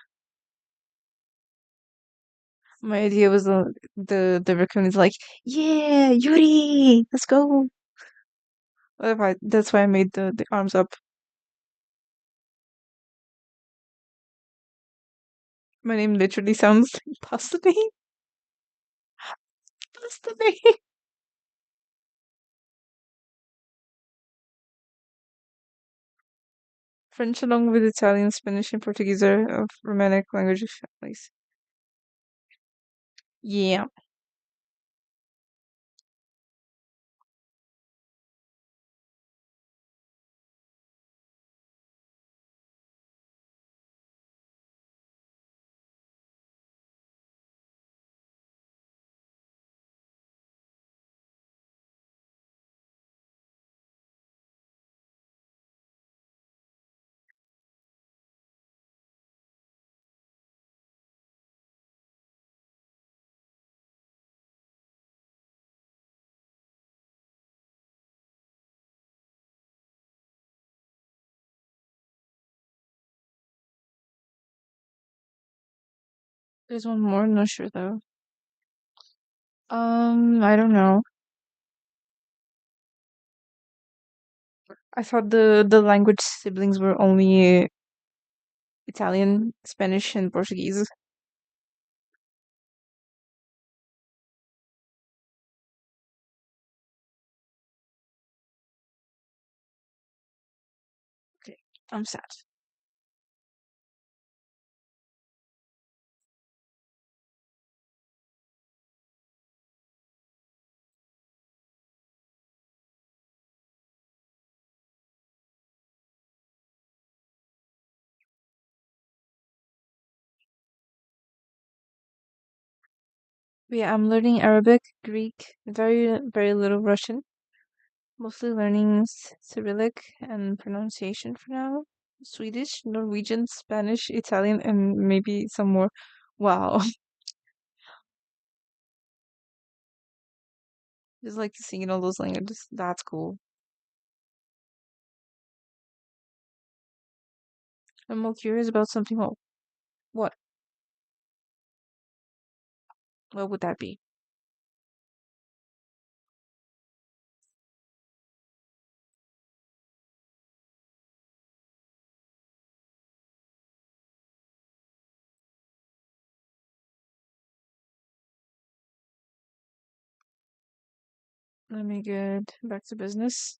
my idea was the raccoon is like, yeah, Yuri, let's go. That's why I made the arms up. My name literally sounds like pasta name. Pasta name. French along with Italian, Spanish, and Portuguese are of Romanic language families. Yeah, there's one more. I'm not sure though. I don't know. I thought the language siblings were only Italian, Spanish, and Portuguese. Okay, I'm sad. But yeah, I'm learning Arabic, Greek, very little Russian. Mostly learning Cyrillic and pronunciation for now. Swedish, Norwegian, Spanish, Italian, and maybe some more. Wow. Just like to sing in all those languages. That's cool. I'm more curious about something else. What? What would that be? Let me get back to business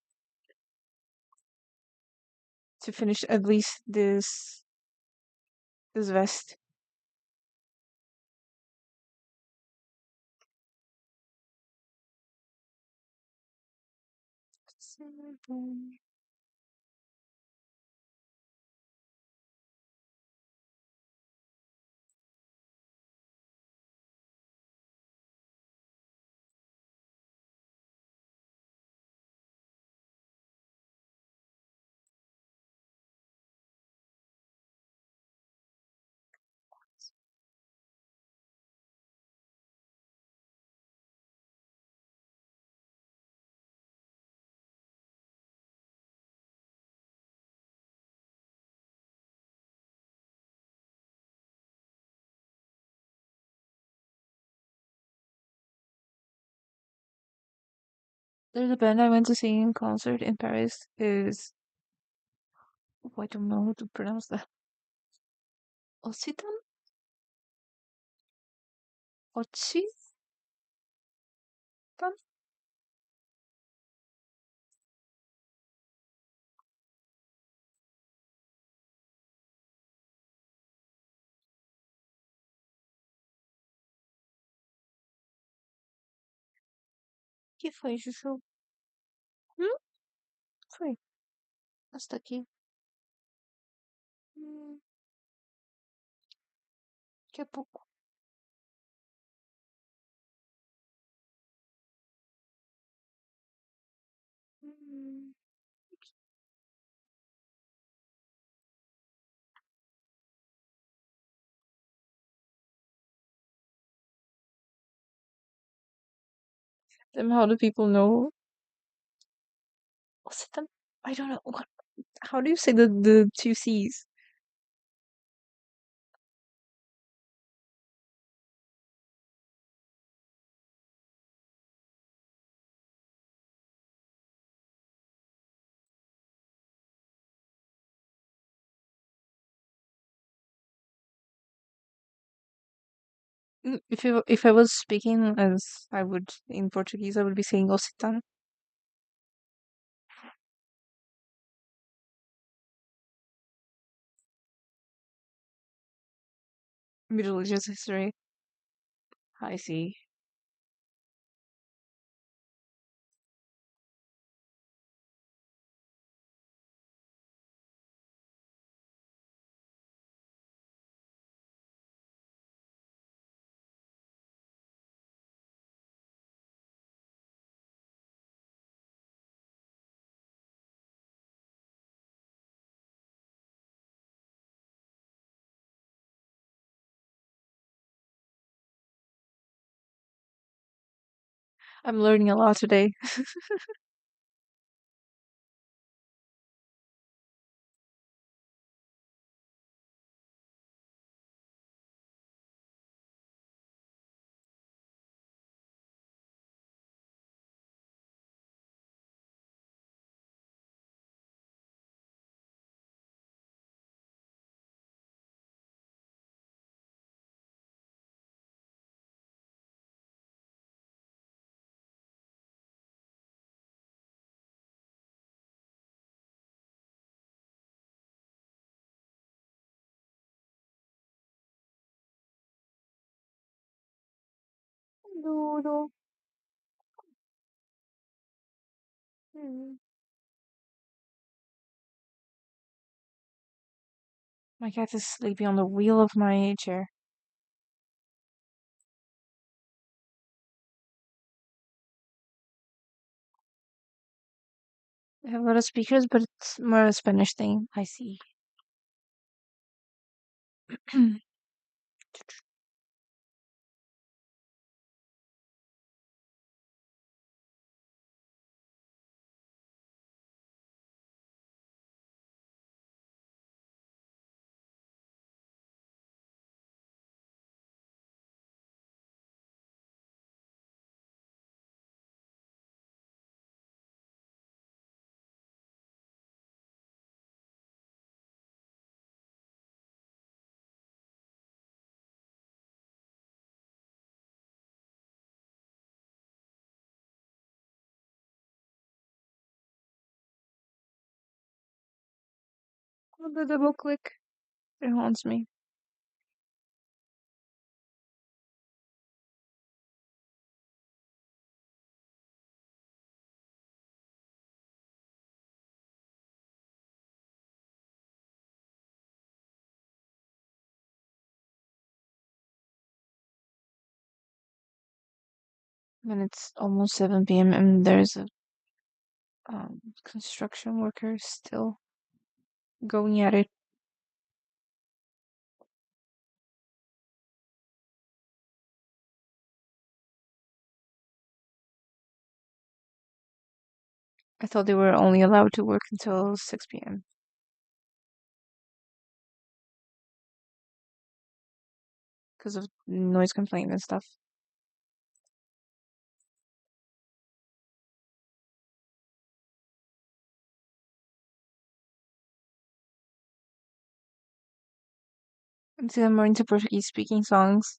to finish at least this vest. There's a band I went to see in concert in Paris. Is oh, I don't know how to pronounce that. Occitan? Occitan? Que foi, Chuchu? Hum? Foi. Hasta aqui. Hum, daqui a pouco. Hum. Then how do people know? Occitan? I don't know. What? How do you say the two C's? If I was speaking as I would in Portuguese, I would be saying Occitan. Middle Ages history. I see. I'm learning a lot today. Doodle. Hmm. My cat is sleeping on the wheel of my chair. I have a lot of speakers, but it's more a Spanish thing. I see. The double click. It haunts me. And it's almost 7 p.m. and there's a construction worker still going at it. I thought they were only allowed to work until 6 p.m. because of noise complaint and stuff. And see, I'm more into Portuguese speaking songs.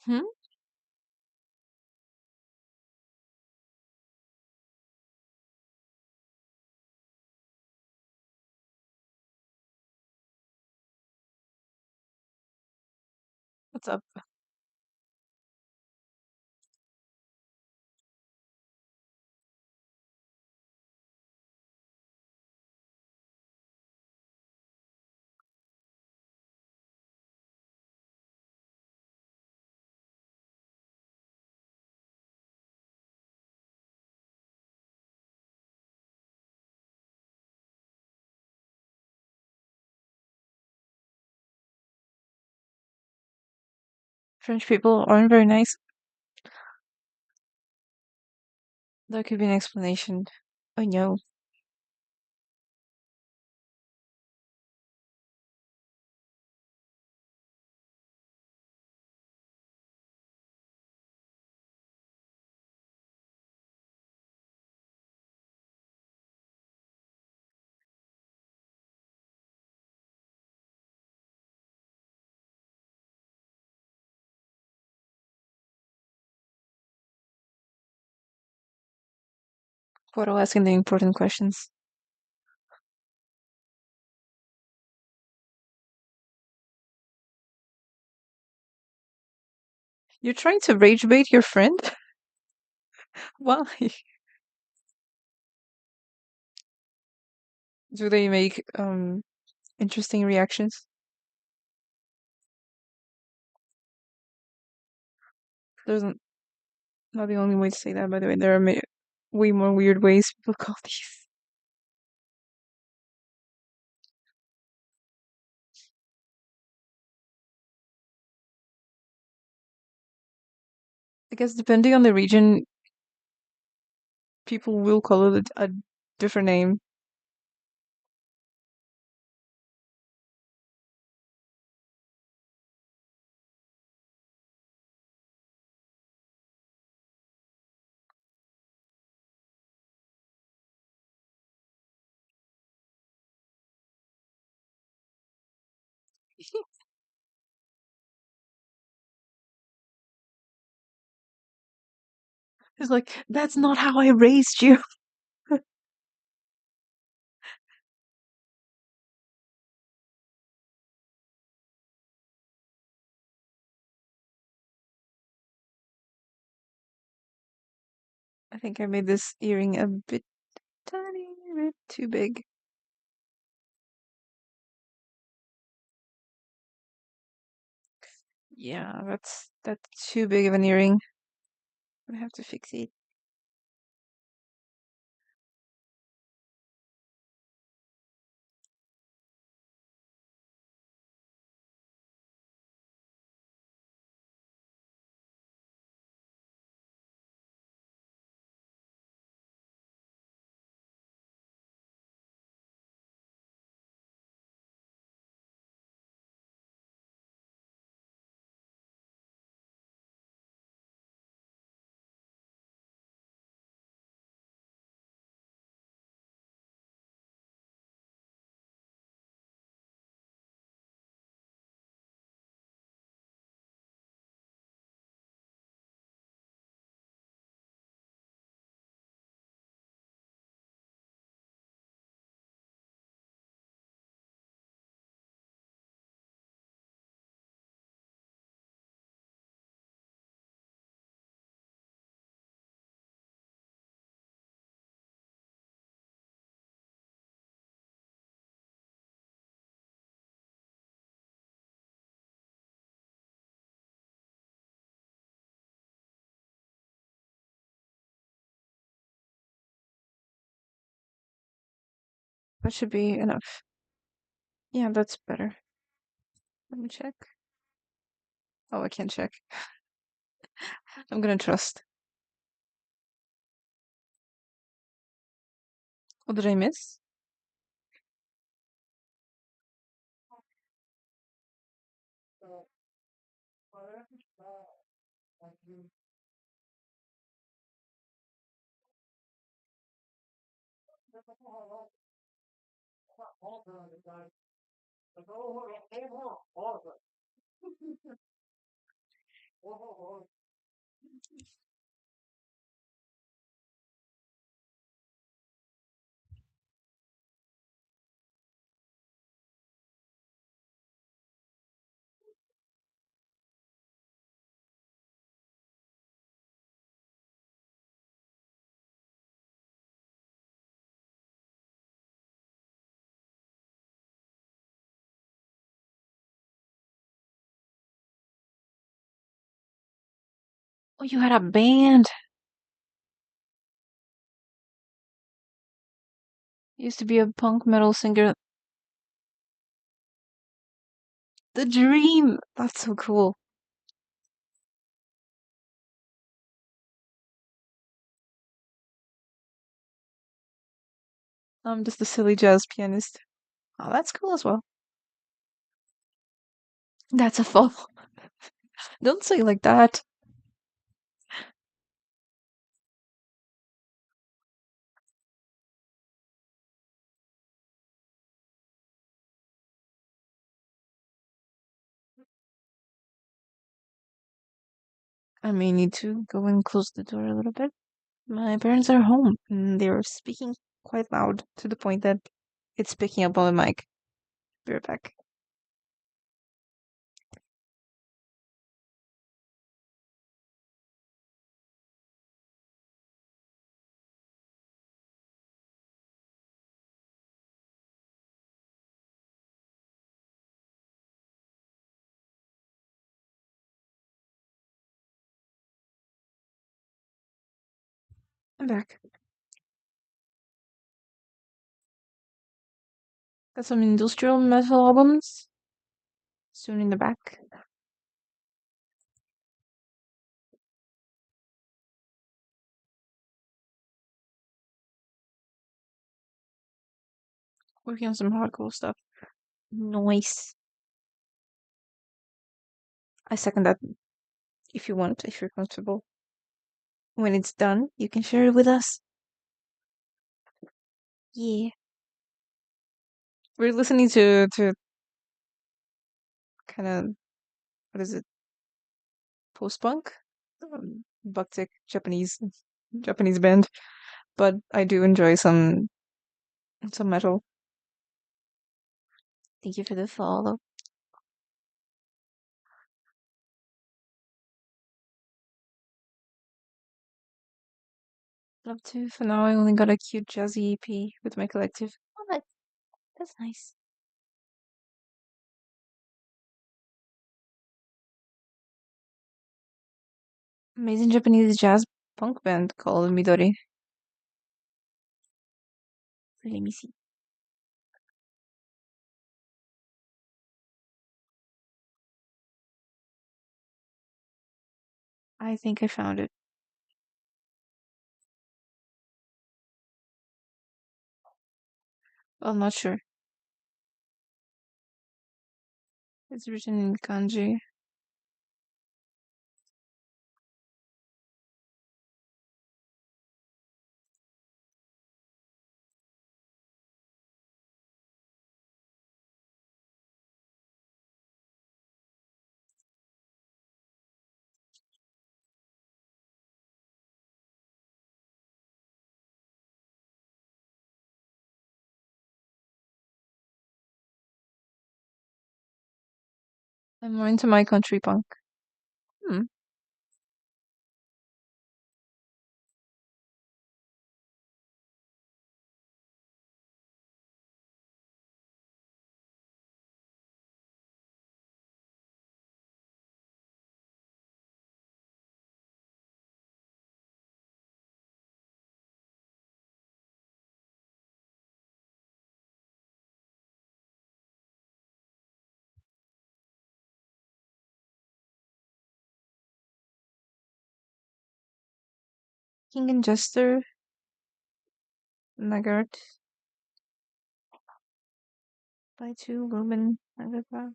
Hmm? What's up? French people aren't very nice. That could be an explanation. I know. Portal asking the important questions. You're trying to rage bait your friend? Why? Do they make interesting reactions? There's not the only way to say that, by the way. There are way more weird ways people call these. I guess depending on the region, people will call it a different name. It's like, that's not how I raised you. I think I made this earring a bit tiny bit too big. Yeah, that's too big of an earring. I have to fix it. That should be enough. Yeah, that's better. Let me check. Oh, I can't check. I'm gonna trust. What did I miss? Oh, you had a band. Used to be a punk metal singer. The dream. That's so cool. I'm just a silly jazz pianist. Oh, that's cool as well. That's a fall. Don't say it like that. I may need to go and close the door a little bit. My parents are home and they're speaking quite loud to the point that it's picking up on the mic. Be right back. I'm back. Got some industrial metal albums soon in the back. Working on some hardcore stuff. Nice. I second that if you want, if you're comfortable. When it's done, you can share it with us. Yeah. We're listening to kind of, what is it? Post-punk? Bucktick Japanese band. But I do enjoy some metal. Thank you for the follow. Love to. For now, I only got a cute jazzy EP with my collective. Oh, that's nice. Amazing Japanese jazz punk band called Midori. Let me see. I think I found it. Well, I'm not sure. It's written in kanji. I'm more into my country punk. Hmm. King and Jester, Nugget, by two, Lumen, Agatha.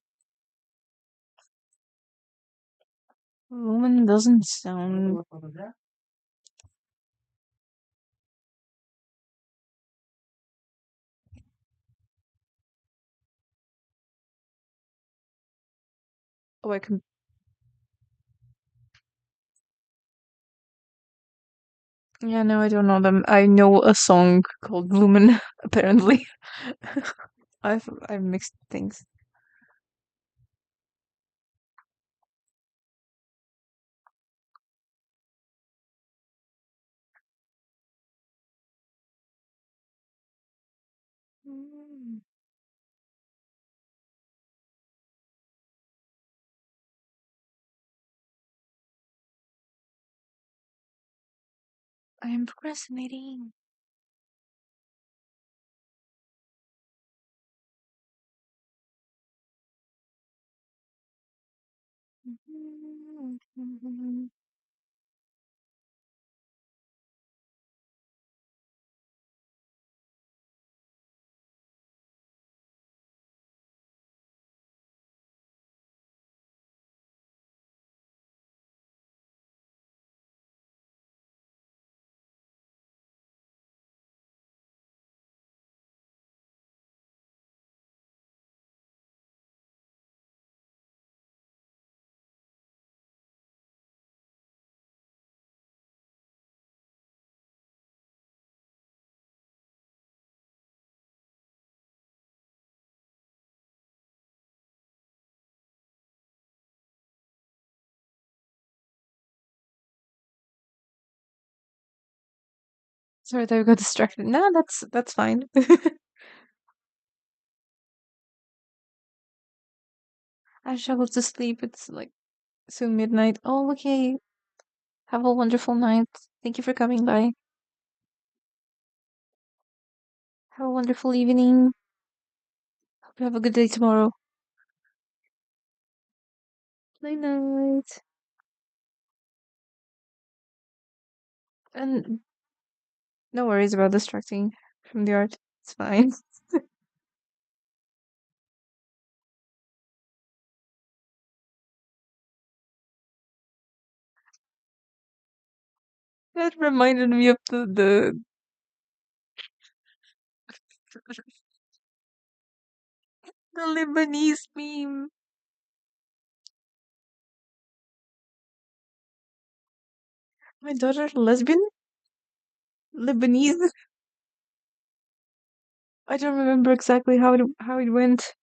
Lumen doesn't sound. Oh, I can. Yeah, no, I don't know them. I know a song called Lumen, apparently. I've mixed things. Mm, I am procrastinating. Sorry that I got distracted. No, that's fine. I shall go to sleep. It's like soon midnight. Oh, okay. Have a wonderful night. Thank you for coming by. Have a wonderful evening. Hope you have a good day tomorrow. Night night. And no worries about distracting from the art. It's fine. That reminded me of the Lebanese meme. My daughter lesbian? Lebanese? I don't remember exactly how it went.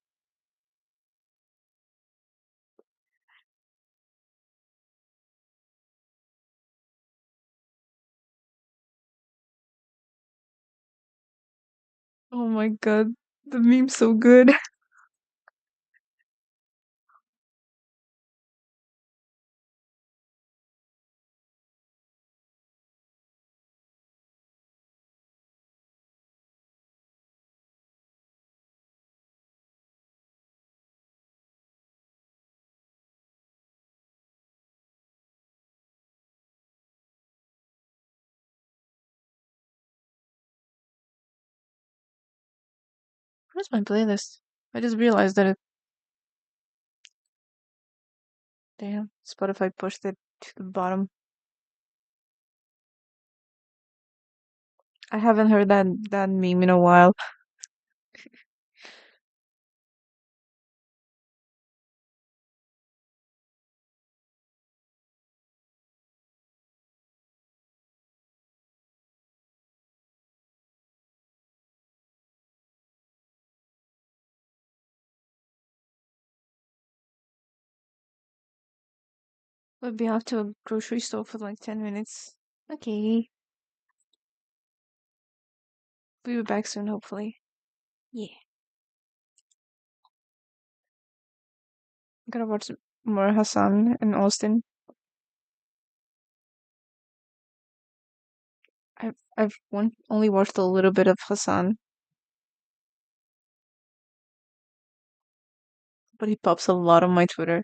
Oh my god. The meme's so good. Where's my playlist? I just realized that it. Damn, Spotify pushed it to the bottom. I haven't heard that meme in a while. We'll be off to a grocery store for like 10 minutes. Okay. We'll be back soon, hopefully. Yeah. I'm gonna watch more Hassan and Austin. Only watched a little bit of Hassan, but he pops a lot on my Twitter.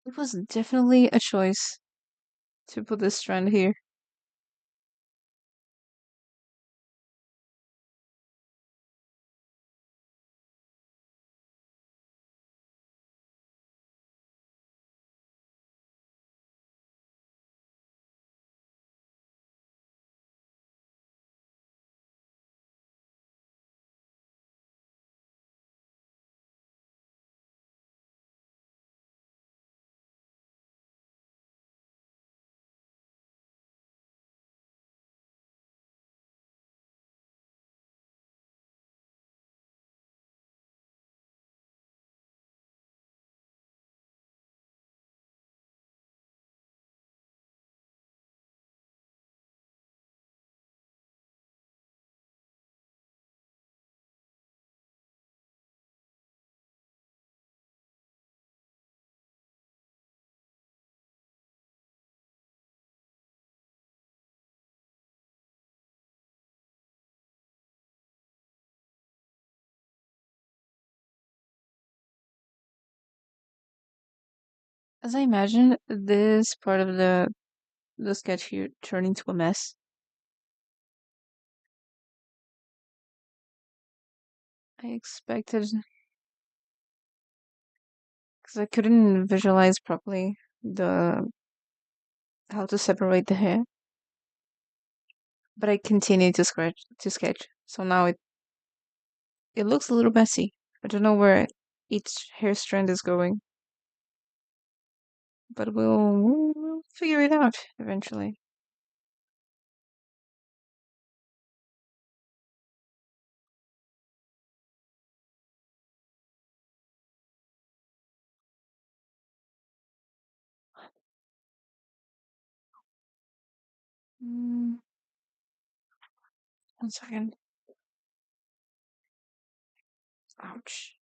It was definitely a choice to put this strand here. As I imagine, this part of the sketch here turned into a mess. I expected because I couldn't visualize properly the how to separate the hair, but I continued to sketch. So now it looks a little messy. I don't know where each hair strand is going, but we'll figure it out eventually. Mm, 1 second. Ouch.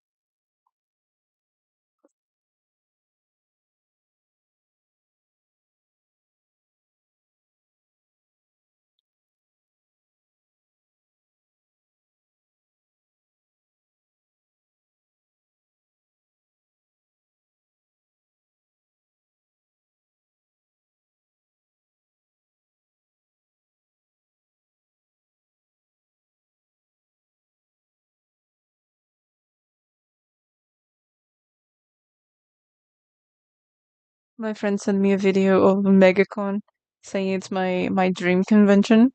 My friend sent me a video of MegaCon saying it's my dream convention.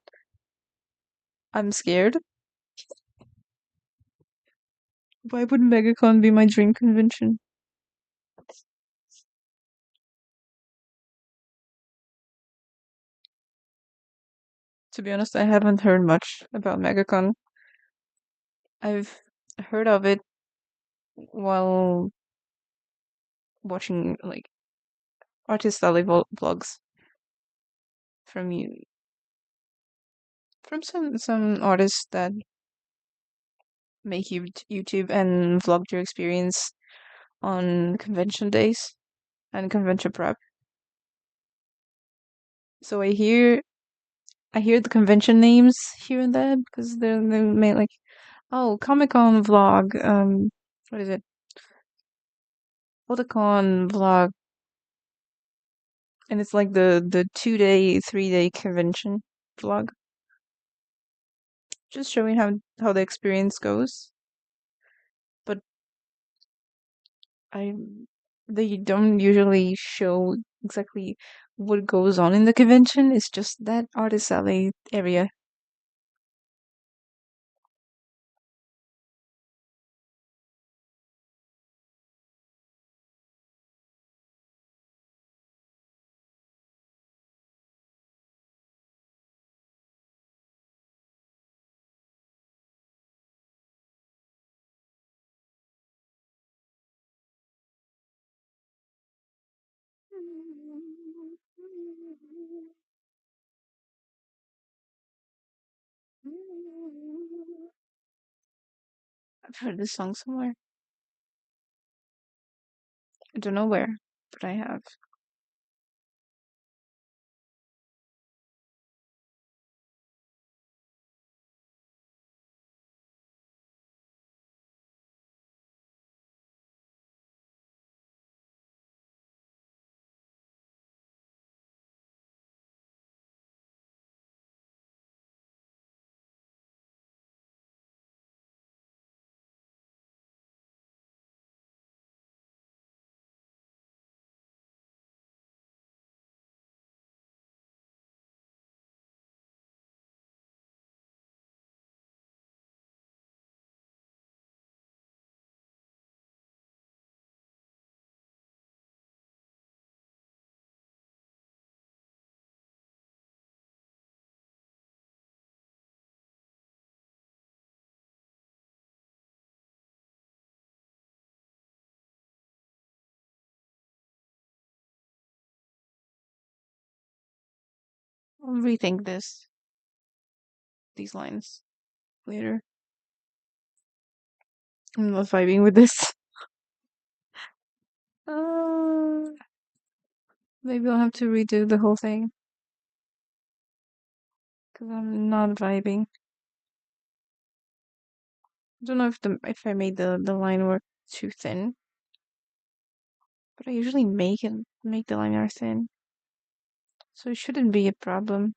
I'm scared. Why would MegaCon be my dream convention? To be honest, I haven't heard much about MegaCon. I've heard of it while watching like artist alley vlogs from you from some artists that make YouTube and vlog their experience on convention days and convention prep. So I hear the convention names here and there because they're made like, oh, Comic Con vlog, what is it? Otakon vlog, and it's like the 2 day, 3 day convention vlog, just showing how the experience goes. But I they don't usually show exactly what goes on in the convention. It's just that artist alley area. I've heard this song somewhere. I don't know where, but I have. rethink these lines later. I'm not vibing with this. Uh, Maybe I'll have to redo the whole thing because I'm not vibing. I don't know if I made the line work too thin, but I usually make the liner thin, so it shouldn't be a problem.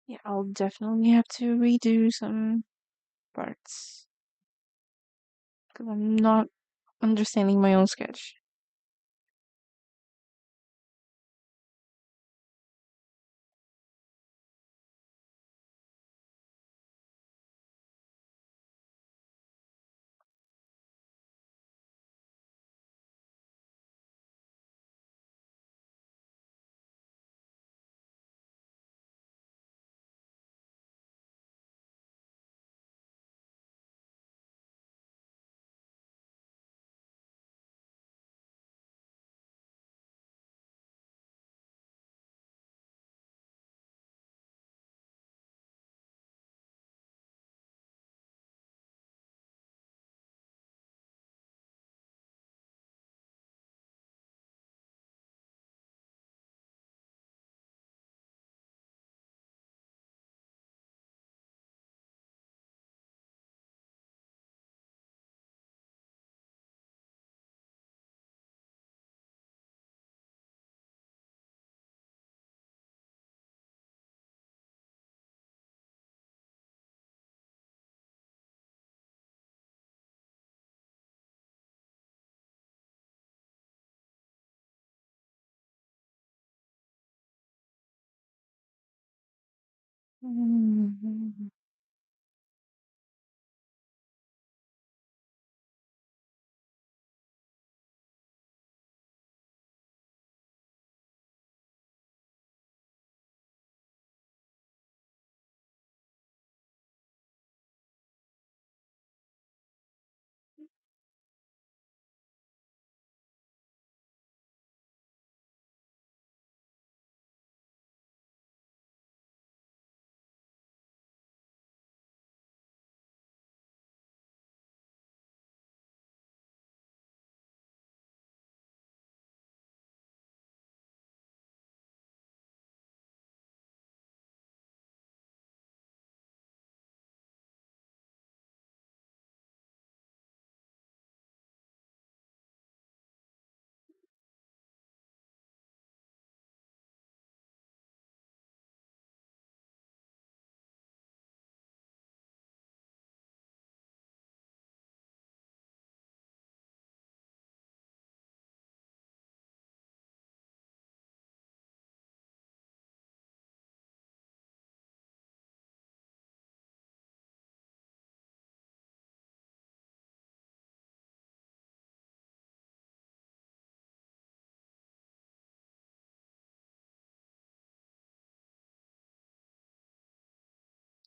Yeah, I'll definitely have to redo some parts because I'm not understanding my own sketch.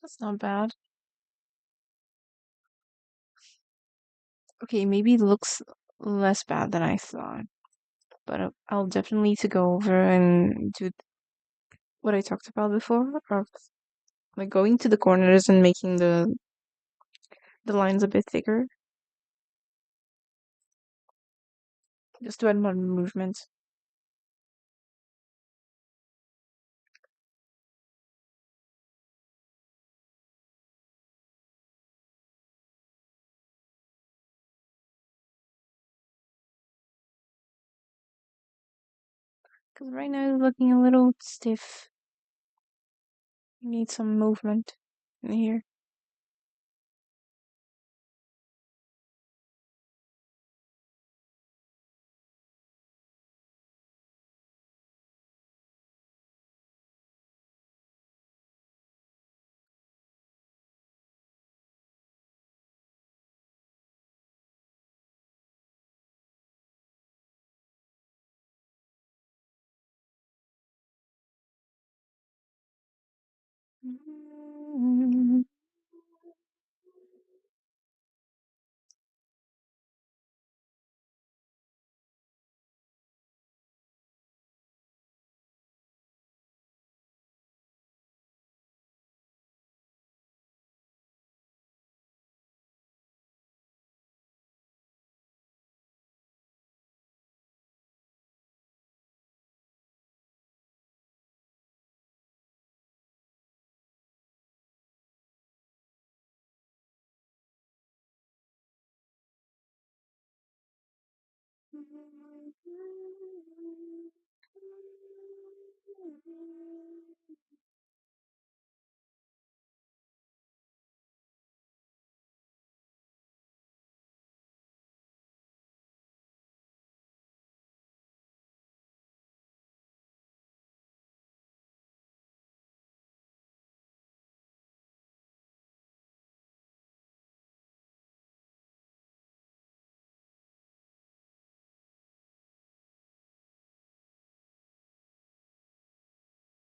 That's not bad. Okay, maybe it looks less bad than I thought, but I'll definitely need to go over and do what I talked about before, of like going to the corners and making the lines a bit thicker, just to add more movement. Because right now it's looking a little stiff. You need some movement in here.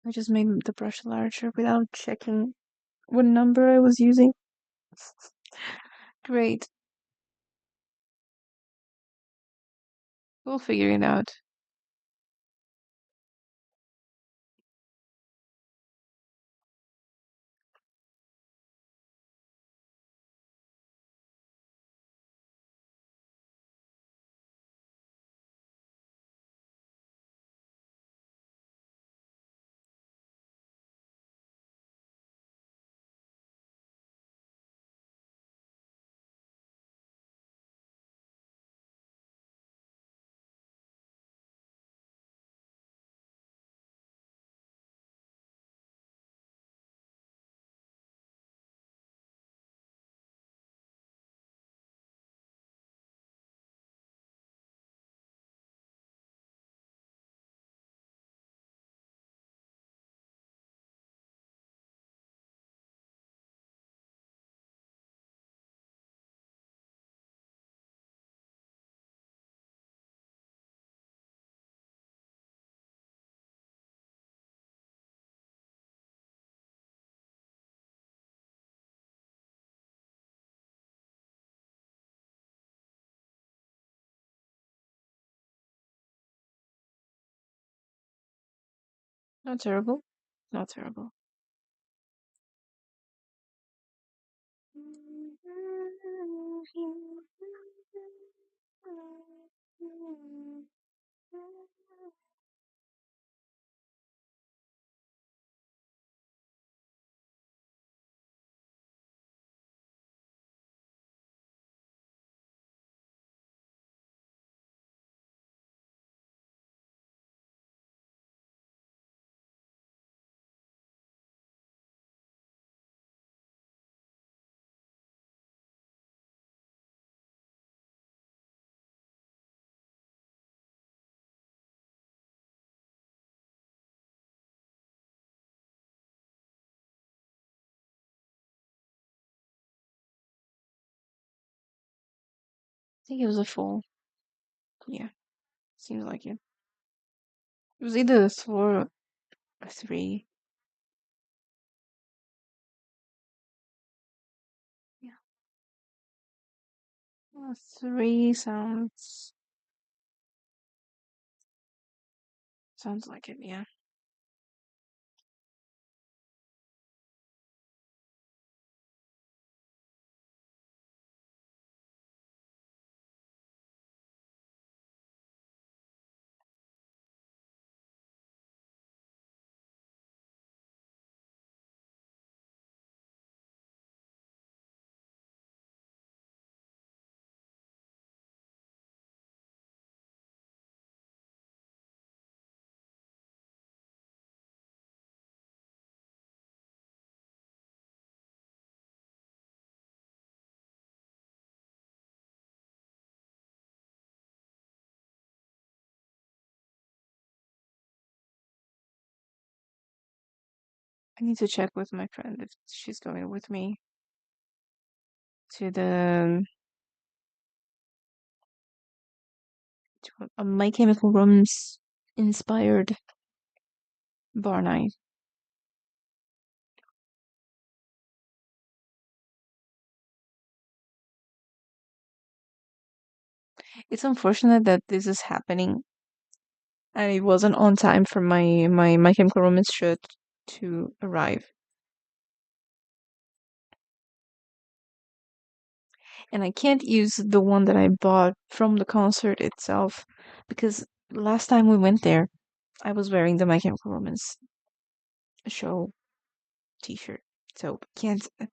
I just made the brush larger without checking what number I was using. Great. We'll figure it out. Not terrible. Not terrible. I think it was a 4. Yeah, seems like it. It was either a 4 or a 3. Three sounds like it, yeah. I need to check with my friend if she's going with me to the to a My Chemical Romance inspired bar night. It's unfortunate that this is happening and it wasn't on time for My Chemical Romance shirt to arrive. And I can't use the one that I bought from the concert itself because last time we went there, I was wearing the My Chemical Romance show T-shirt, so can't. It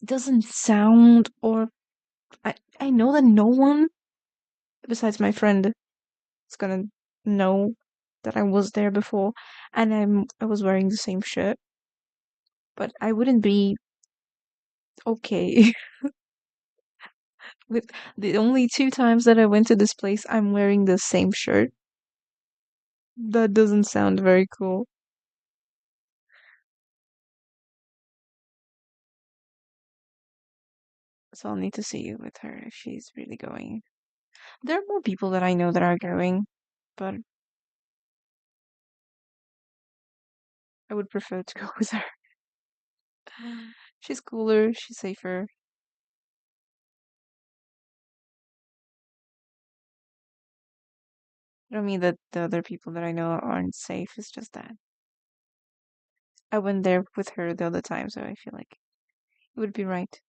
doesn't sound, or I know that no one besides my friend is gonna know that I was there before, and I was wearing the same shirt, but I wouldn't be okay with the only two times that I went to this place. I'm wearing the same shirt. That doesn't sound very cool. So I'll need to see with her if she's really going. There are more people that I know that are going, but I would prefer to go with her. She's cooler, she's safer. I don't mean that the other people that I know aren't safe, it's just that I went there with her the other time, so I feel like it would be right.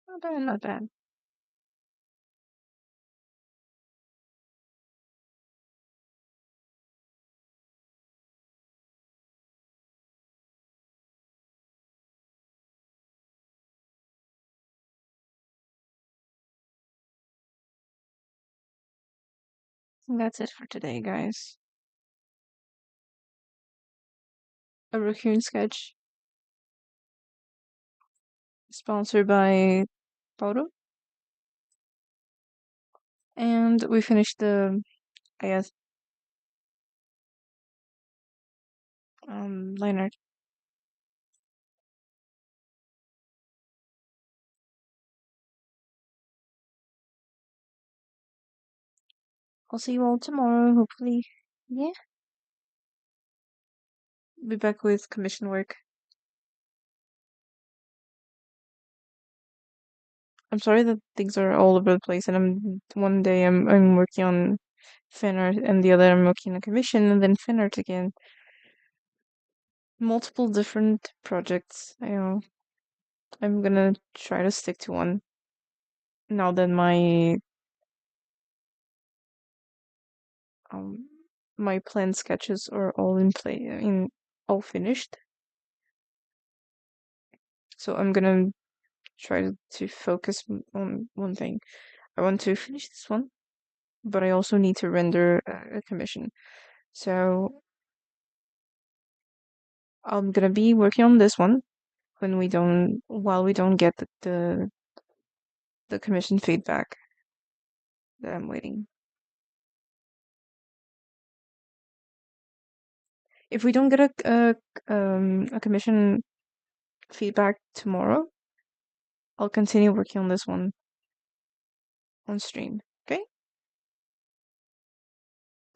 Not bad, not bad. And that's it for today, guys. A raccoon sketch sponsored by Photo. And we finished the, I guess, liner. I'll see you all tomorrow, hopefully. Yeah. Be back with commission work. I'm sorry that things are all over the place, and one day I'm working on fan art, and the other I'm working on commission, and then fan art again. Multiple different projects. I know. I'm gonna try to stick to one now that um my planned sketches are all in play in all finished. So I'm gonna try to focus on one thing. I want to finish this one, but I also need to render a commission. So I'm gonna be working on this one while we don't get the commission feedback that I'm waiting. If we don't get a commission feedback tomorrow, I'll continue working on this one on stream. Okay?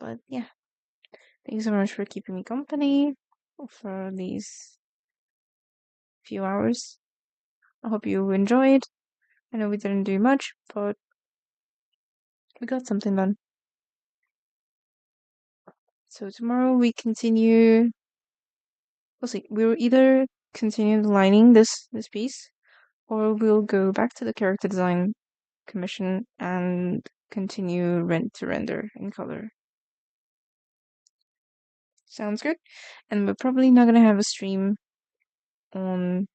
But yeah, thank you so much for keeping me company for these few hours. I hope you enjoyed. I know we didn't do much, but we got something done. So tomorrow we continue. We'll see. We'll either continue lining this piece, or we'll go back to the character design commission and continue to render in color. Sounds good. And we're probably not gonna have a stream on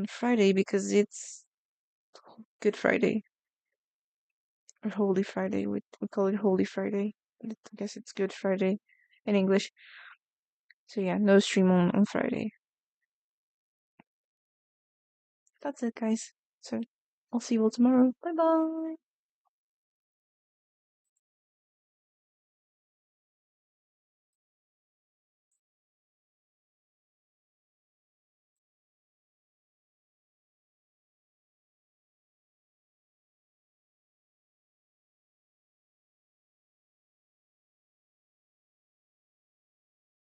Friday because it's Good Friday or Holy Friday. We call it Holy Friday. But I guess it's Good Friday in English. So yeah, no stream on Friday. That's it, guys. So I'll see you all tomorrow. Bye bye.